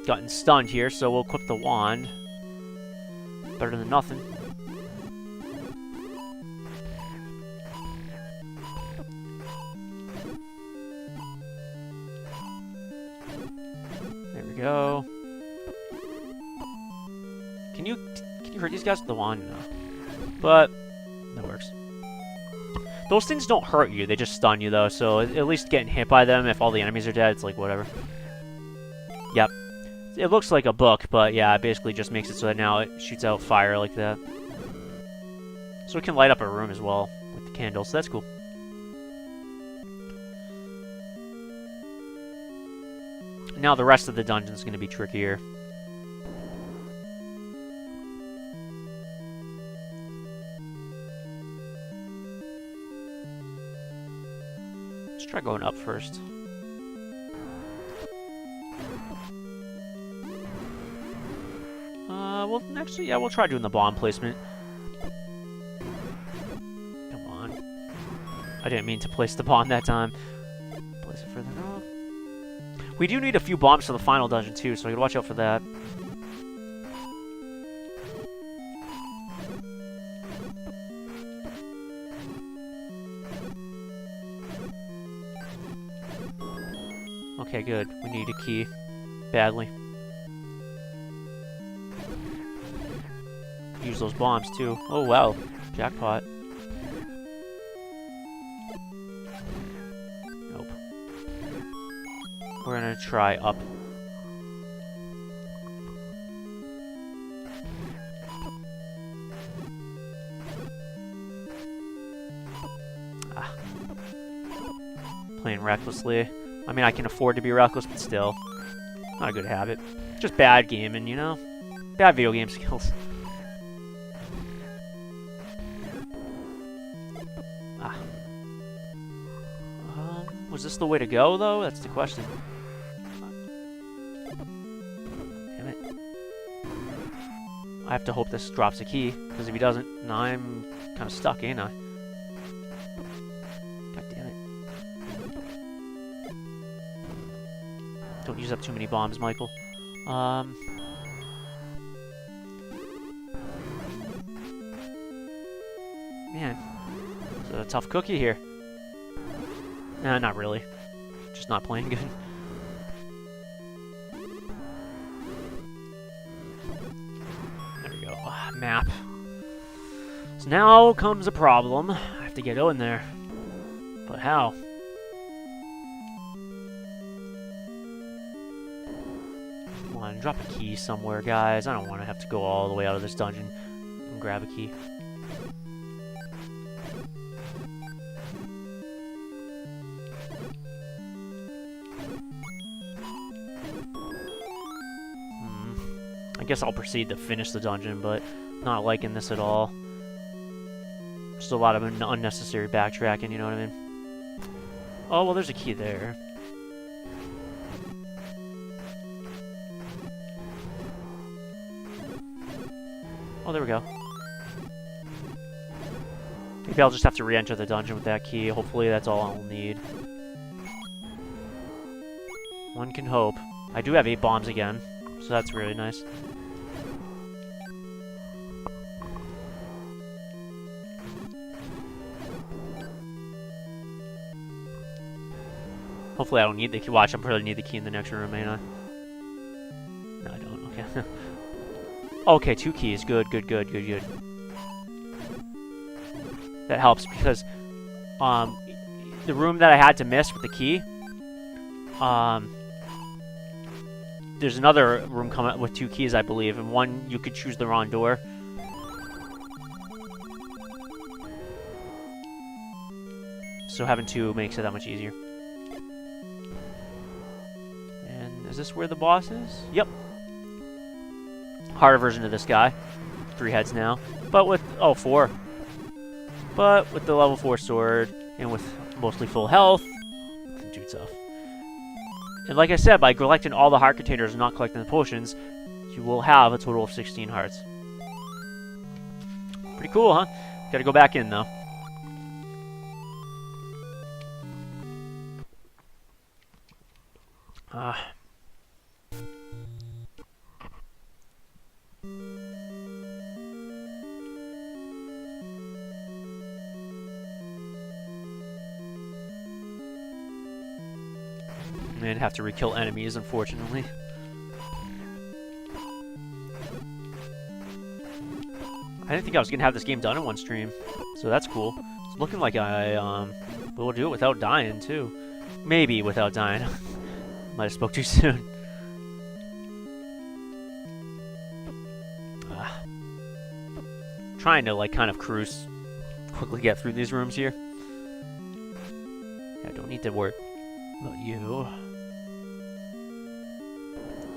Gotten stunned here, so we'll equip the wand. Better than nothing. Go. Can you hurt these guys with the wand? No. But that works. Those things don't hurt you, they just stun you though, so at least getting hit by them, if all the enemies are dead, it's like whatever. Yep. It looks like a book, but yeah, it basically just makes it so that now it shoots out fire like that. So it can light up a room as well with the candles, so that's cool. Now the rest of the dungeon is going to be trickier. Let's try going up first. Well, actually, yeah, we'll try doing the bomb placement. Come on. I didn't mean to place the bomb that time. Place it further up. We do need a few bombs for the final dungeon too, so I gotta watch out for that. Okay, good. We need a key. Badly. use those bombs too. Oh wow, jackpot. Nope. We're gonna try up. Ah. Playing recklessly. I mean, I can afford to be reckless, but still. Not a good habit. Just bad gaming, you know? Bad video game skills. Ah. Was this the way to go, though? That's the question. Damn it. I have to hope this drops a key, because if he doesn't, then I'm kind of stuck, ain't I? God damn it. Don't use up too many bombs, Michael. Man, it's a tough cookie here. Nah, not really. Just not playing good. There we go. Map. So now comes a problem. I have to get in there. But how? Come on, drop a key somewhere, guys. I don't want to have to go all the way out of this dungeon and grab a key. I guess I'll proceed to finish the dungeon, but not liking this at all. Just a lot of unnecessary backtracking, you know what I mean? Oh, well, there's a key there. Oh, there we go. Maybe I'll just have to re-enter the dungeon with that key. Hopefully that's all I'll need. One can hope. I do have 8 bombs again, so that's really nice. Hopefully I don't need the key. Watch, I'm probably need the key in the next room, ain't I? No, I don't. Okay. Okay, 2 keys. Good. That helps because the room that I had to miss with the key, there's another room coming with 2 keys, I believe, and one you could choose the wrong door. So having 2 makes it that much easier. And is this where the boss is? Yep. Harder version of this guy. 3 heads now. But with... Oh, 4. But with the level 4 sword, and with mostly full health, nothing too tough. And like I said, by collecting all the heart containers and not collecting the potions, you will have a total of 16 hearts. Pretty cool, huh? Gotta go back in, though. I'd have to re-kill enemies, unfortunately. I didn't think I was gonna have this game done in one stream, so that's cool. It's looking like I will do it without dying too. Maybe without dying. Might have spoke too soon. Trying to like kind of cruise, quickly get through these rooms here. I don't need to worry about you.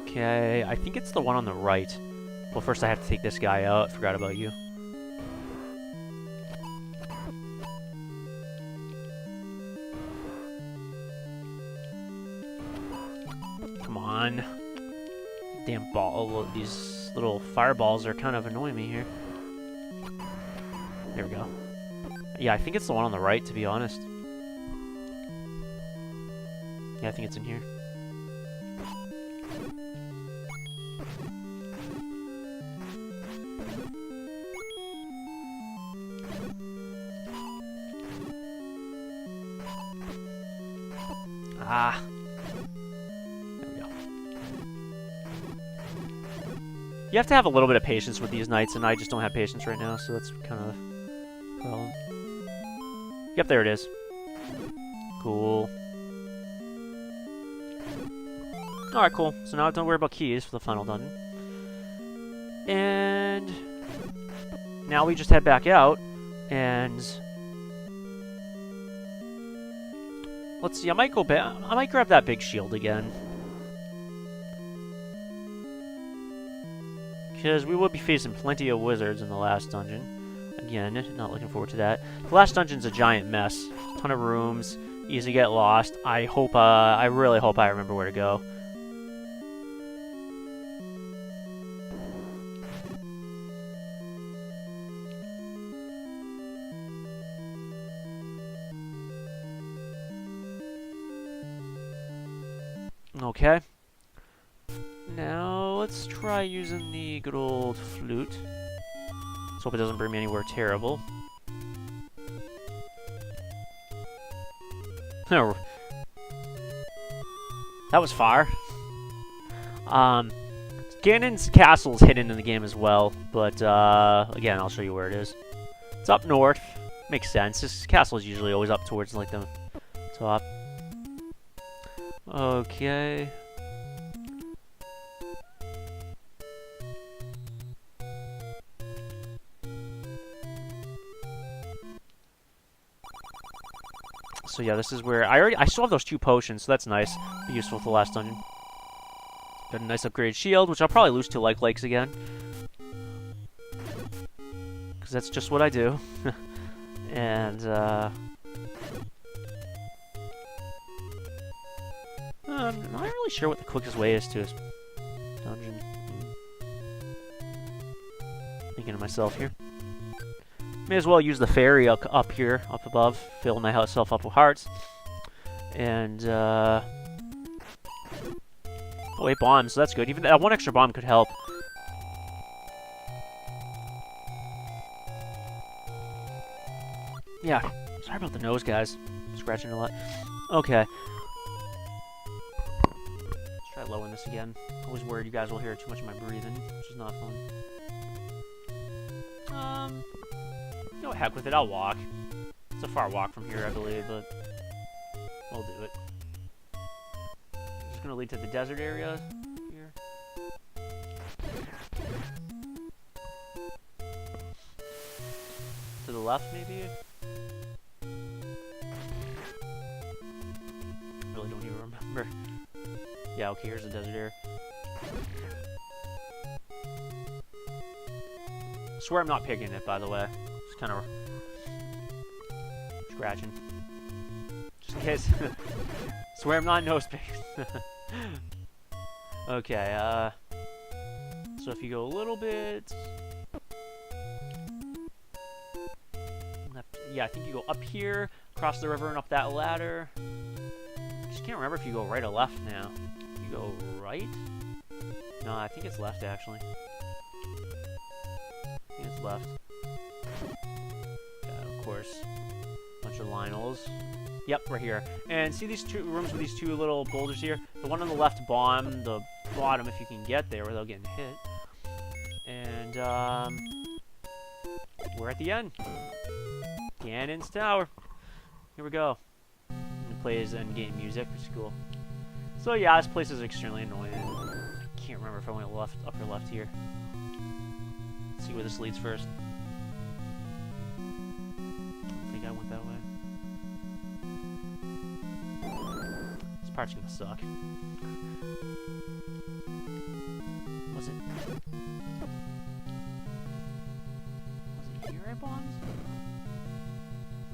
Okay, I think it's the one on the right. Well, first I have to take this guy out. Forgot about you. Come on. Damn ball. These little fireballs are kind of annoying me here. There we go. Yeah, I think it's the one on the right, to be honest. Yeah, I think it's in here. Ah. There we go. You have to have a little bit of patience with these knights, and I just don't have patience right now, so that's kind of a problem. Yep, there it is. Cool. Alright, cool. So now don't worry about keys for the final dungeon. And now we just head back out, and let's see, I might go back. I might grab that big shield again. Because we will be facing plenty of wizards in the last dungeon. Again, not looking forward to that. The last dungeon's a giant mess. Ton of rooms, easy to get lost. I hope, I really hope I remember where to go. Okay. Now, let's try using the good old flute. Let's hope it doesn't bring me anywhere terrible. That was far. Ganon's castle is hidden in the game as well, but, again, I'll show you where it is. It's up north. Makes sense. This castle is usually always up towards, like, the top. Okay. So yeah, this is where I still have those 2 potions, so that's nice. Be useful for the last dungeon. Got a nice upgraded shield, which I'll probably lose to like Lakes again. Because that's just what I do. And, I'm not really sure what the quickest way is to a dungeon. Thinking to myself here. May as well use the fairy up here, up above, fill myself up with hearts. And, oh, 8 bombs, so that's good. Even that 1 extra bomb could help. Yeah, sorry about the nose, guys. I'm scratching a lot. Okay. Let's try lowering this again. Always worried you guys will hear too much of my breathing, which is not fun. No, heck with it, I'll walk. It's a far walk from here, I believe, but we'll do it. Just gonna lead to the desert area here. To the left, maybe? Really don't even remember. Yeah, okay, here's the desert area. I swear I'm not picking it, by the way. Just kind of scratching. Just in case. Swear I'm not nose picking. Okay, so if you go a little bit left, yeah, I think you go up here, across the river and up that ladder. I just can't remember if you go right or left now. You go right? No, I think it's left, actually. I think it's left. Yeah, of course. Bunch of Lionels. Yep, right here. And see these 2 rooms with these 2 little boulders here? The one on the left bomb the bottom if you can get there without getting hit. And, we're at the end. Ganon's Tower. Here we go. It plays endgame music, which is cool. So yeah, this place is extremely annoying. I can't remember if I went left, up or left here. Let's see where this leads first. I don't think I went that way. This part's gonna suck. Was it here I bombed?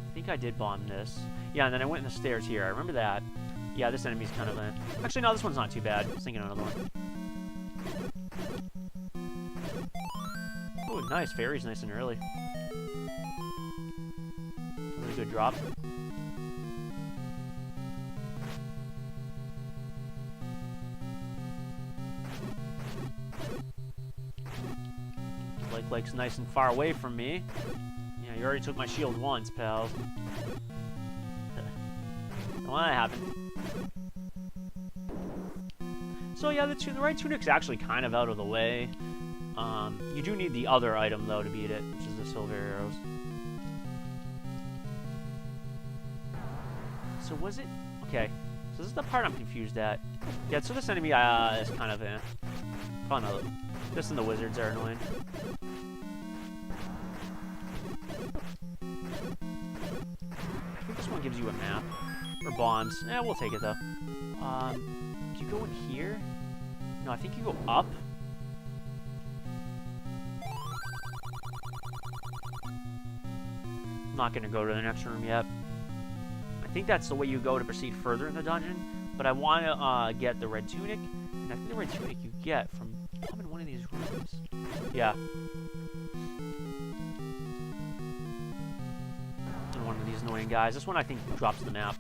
I think I did bomb this. Yeah, and then I went in the stairs here. I remember that. Yeah, this enemy's kind of a... Actually, no, this one's not too bad. I was thinking another one. Oh, nice. Fairy's nice and early. Really good drop. Lake's nice and far away from me. Yeah, you already took my shield once, pal. Don't want that to happen. So yeah, the right tunic's actually kind of out of the way. You do need the other item, though, to beat it, which is the silver arrows. So was it... Okay, so this is the part I'm confused at. Yeah, so this enemy is kind of probably not... This and the wizards are annoying. I think this one gives you a map. Or bombs. Eh, we'll take it, though. Do you go in here? No, I think you go up. I'm not going to go to the next room yet. I think that's the way you go to proceed further in the dungeon. But I want to get the red tunic. And I think the red tunic you get from coming in one of these rooms. Yeah. And one of these annoying guys. This one I think drops the map.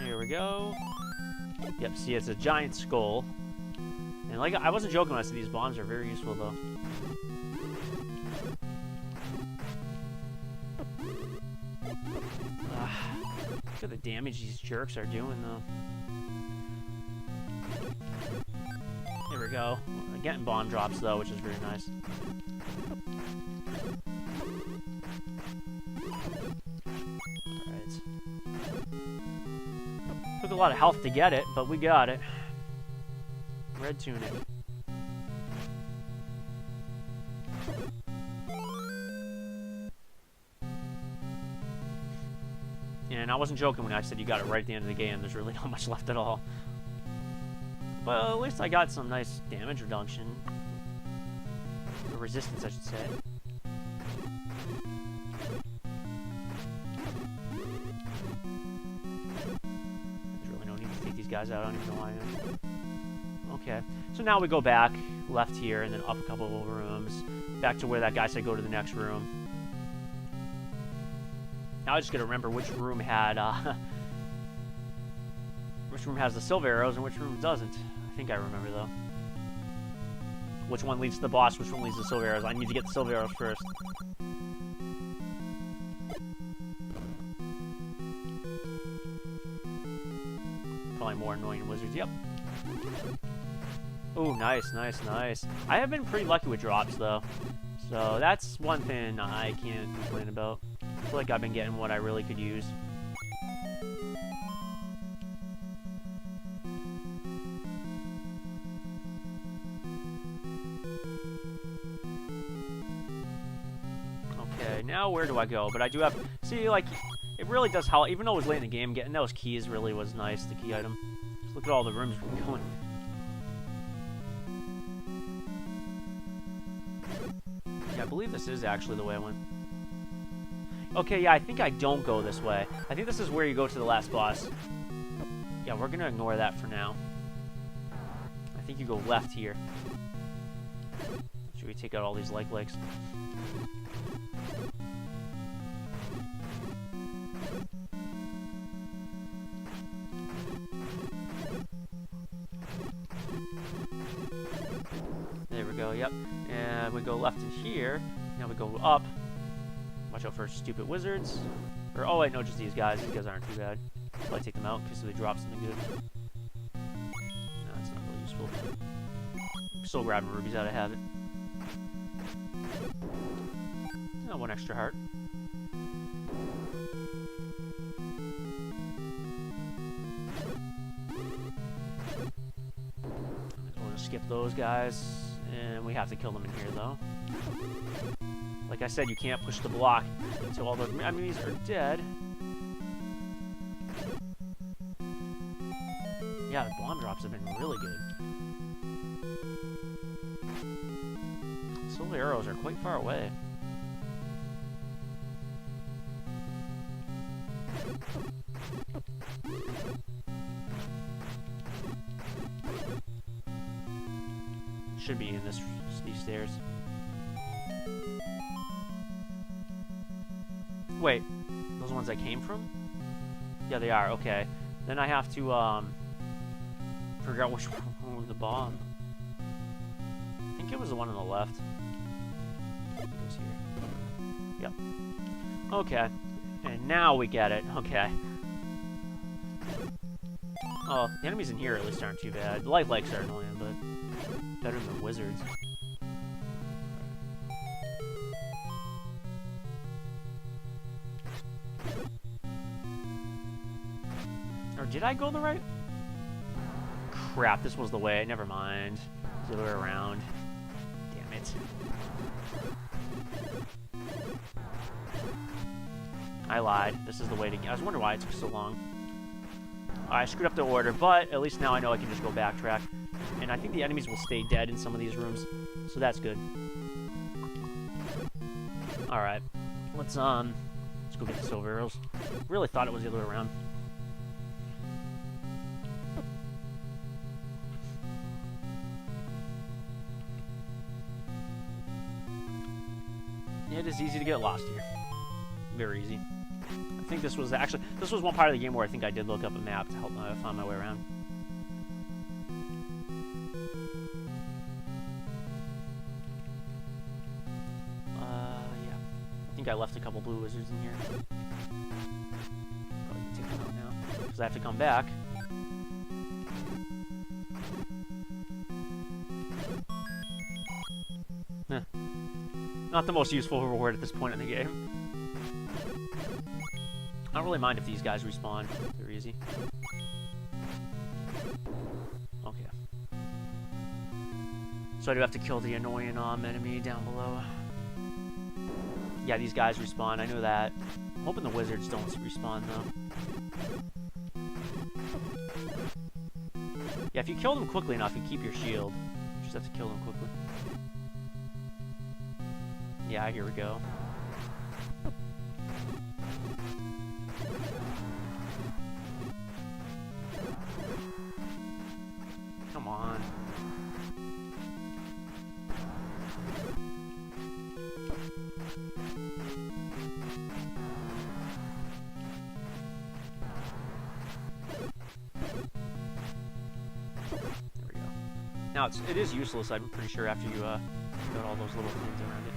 Here we go. Yep, see, it's a giant skull. And like, I wasn't joking when I said these bombs are very useful, though. Look at the damage these jerks are doing, though. There we go. Getting bomb drops, though, which is very nice. Alright. Took a lot of health to get it, but we got it. Red tunic. And I wasn't joking when I said you got it right at the end of the game. There's really not much left at all. But at least I got some nice damage reduction. Or resistance, I should say. There's really no need to take these guys out. I don't even know why I am. Okay. So now we go back, left here, and then up a couple of rooms. Back to where that guy said go to the next room. Now I just gotta remember which room had, which room has the silver arrows and which room doesn't. I think I remember, though. Which one leads to the boss, which one leads to the silver arrows. I need to get the silver arrows first. Probably more annoying wizards. Yep. Ooh, nice, nice, nice. I have been pretty lucky with drops, though. So that's one thing I can't complain about. I feel like I've been getting what I really could use. Okay, now where do I go? But I do have... See, like, it really does help. Even though it was late in the game, getting those keys really was nice, the key item. Just look at all the rooms we're going. Yeah, I believe this is actually the way I went. Okay, yeah, I think I don't go this way. I think this is where you go to the last boss. Yeah, we're gonna ignore that for now. I think you go left here. Should we take out all these legs? There we go, yep. And we go left in here. Now we go up. Watch out for stupid wizards. Or, oh wait, no, just these guys. These guys aren't too bad. I'll take them out because they drop something good. No, that's not really useful. I'm still grabbing rubies out of habit. Oh, one extra heart. We'll just skip those guys. And we have to kill them in here, though. Like I said, you can't push the block until all the enemies are dead. Yeah, the bomb drops have been really good. Silver arrows are quite far away. Should be in these stairs. Wait, those are ones I came from? Yeah, they are. Okay. Then I have to figure out which one was the bomb. I think it was the one on the left. It goes here. Yep. Okay. And now we get it. Okay. Oh, the enemies in here at least aren't too bad. The light legs are annoying, but better than wizards. Or did I go the right? Crap, this was the way. Never mind. It's the other way around. Damn it. I lied. This is the way to get. I was wondering why it took so long. I screwed up the order, but at least now I know I can just go backtrack. And I think the enemies will stay dead in some of these rooms, so that's good. Alright. Let's go get the silver arrows. Really thought it was the other way around. It is easy to get lost here. Very easy. I think this was one part of the game where I think I did look up a map to help find my way around. Yeah. I think I left a couple blue wizards in here. Probably can take them out now, because I have to come back. Not the most useful reward at this point in the game. I don't really mind if these guys respawn. They're easy. Okay. So I do have to kill the annoying enemy down below. Yeah, these guys respawn. I know that. I'm hoping the wizards don't respawn, though. Yeah, if you kill them quickly enough, you keep your shield. You just have to kill them quickly. Yeah, here we go. Come on. There we go. Now, it is useless, I'm pretty sure, after you got all those little things around it.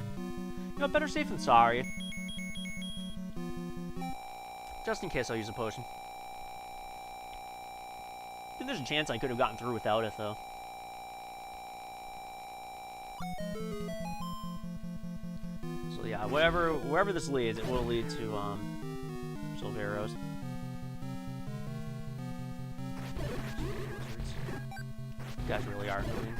You know, better safe than sorry. Just in case I'll use a potion. I think there's a chance I could have gotten through without it, though. So yeah, wherever this leads, it will lead to silver arrows. You guys really are annoying.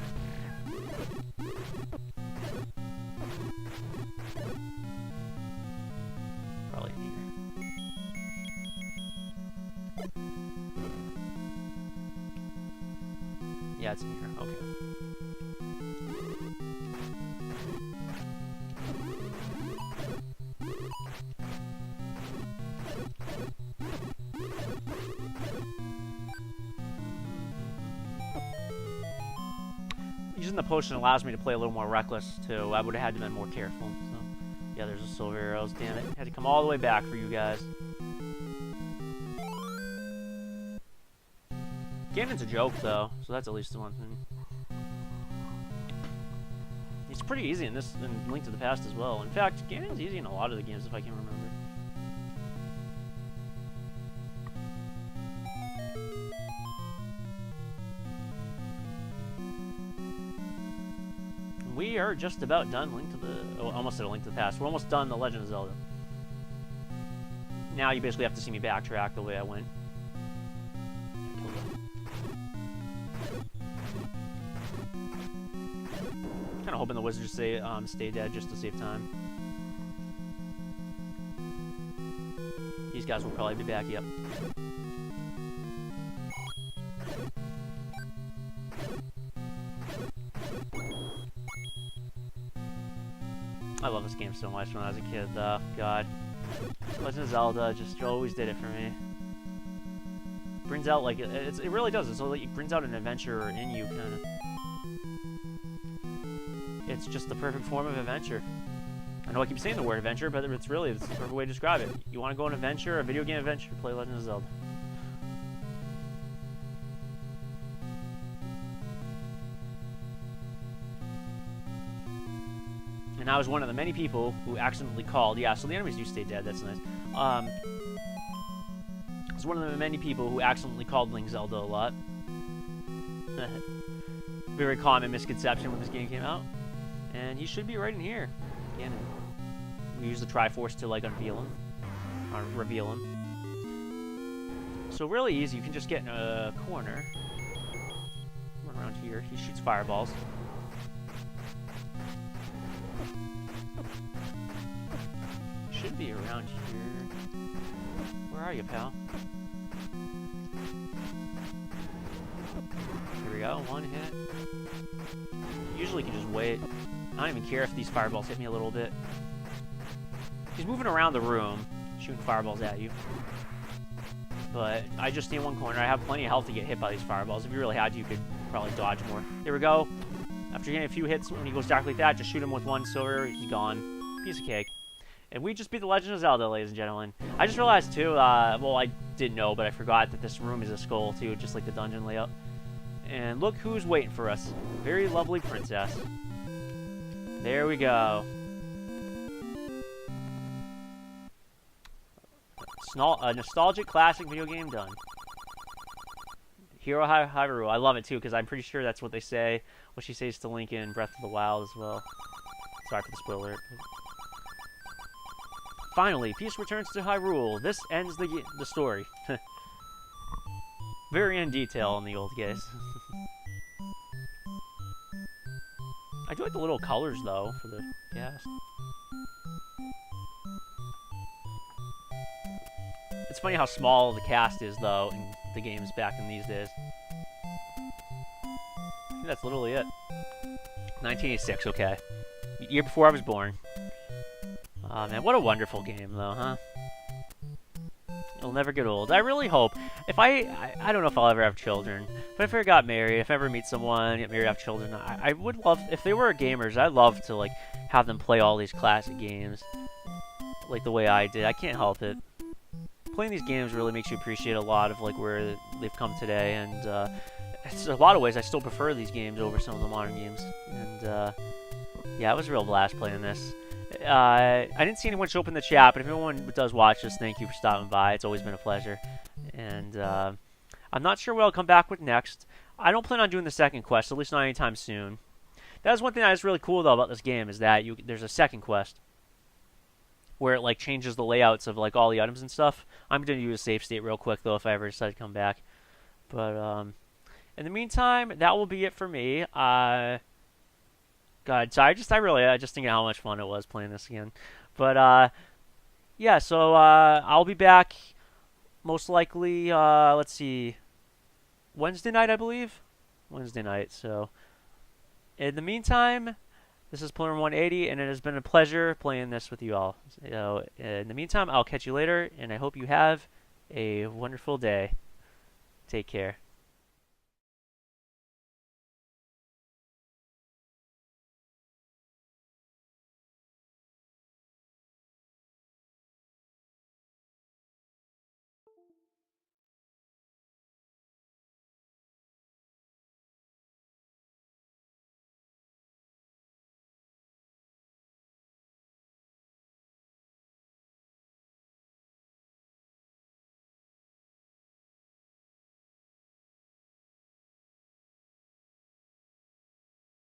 Probably in here. Yeah, it's in here. Okay. Using the potion allows me to play a little more reckless, too. I would have had to been more careful, so... Yeah, there's the silver arrows. Damn it. Had to come all the way back for you guys. Ganon's a joke, though, so that's at least the one thing. He's pretty easy in this, in Link to the Past as well. In fact, Ganon's easy in a lot of the games, if I can remember. We are just about done Link to the... Oh, almost at a Link to the Past. We're almost done The Legend of Zelda. Now you basically have to see me backtrack the way I went. Kind of hoping the wizards stay dead just to save time. These guys will probably be back, yep. I love this game so much when I was a kid, though. God. Legend of Zelda just always did it for me. Brings out, like, it really does. It brings out an adventure in you, kind of. It's just the perfect form of adventure. I know I keep saying the word adventure, but it's the perfect way to describe it. You want to go on an adventure, a video game adventure, play Legend of Zelda. And I was one of the many people who accidentally called. Yeah, so the enemies do stay dead. That's nice. I was one of the many people who accidentally called Link Zelda a lot. Very common misconception when this game came out. And he should be right in here. Again, we use the Triforce to, like, unveil him. Or reveal him. So really easy. You can just get in a corner. Run around here. He shoots fireballs. Should be around here. Where are you, pal? Here we go. One hit. Usually you can just wait. I don't even care if these fireballs hit me a little bit. He's moving around the room, shooting fireballs at you. But I just stay in one corner. I have plenty of health to get hit by these fireballs. If you really had to, you could probably dodge more. There we go. After getting a few hits, when he goes dark like that, just shoot him with one silver. He's gone. Piece of cake. And we just beat The Legend of Zelda, ladies and gentlemen. I just realized, too, well, I didn't know, but I forgot that this room is a skull, too, just like the dungeon layout. And look who's waiting for us. Very lovely princess. There we go. A nostalgic classic video game done. Hero Hyrule. I love it, too, because I'm pretty sure that's what they say. What she says to Link in Breath of the Wild as well. Sorry for the spoiler. Finally, peace returns to Hyrule. This ends the story. Very in detail in the old case. I do like the little colors, though, for the cast. It's funny how small the cast is, though, in the games back in these days. I think that's literally it. 1986, okay. Year before I was born. Oh, man, what a wonderful game, though, huh? It'll never get old. I really hope. If I don't know if I'll ever have children, but if I ever got married, if I ever meet someone, get married, have children, I would love, if they were gamers, I'd love to, like, have them play all these classic games, like the way I did. I can't help it. Playing these games really makes you appreciate a lot of, like, where they've come today, and it's a lot of ways I still prefer these games over some of the modern games. And yeah, it was a real blast playing this. I didn't see anyone show up in the chat, but if anyone does watch this, thank you for stopping by. It's always been a pleasure. And I'm not sure what I'll come back with next. I don't plan on doing the second quest, at least not anytime soon. That is one thing that is really cool, though, about this game, is that there's a second quest where it, like, changes the layouts of, like, all the items and stuff. I'm going to do a save state real quick, though, if I ever decide to come back. But in the meantime, that will be it for me. God, so I just think of how much fun it was playing this again. But yeah, so I'll be back most likely. Let's see, Wednesday night, I believe. Wednesday night. So in the meantime, this is Plumber 180, and it has been a pleasure playing this with you all. So in the meantime, I'll catch you later, and I hope you have a wonderful day. Take care.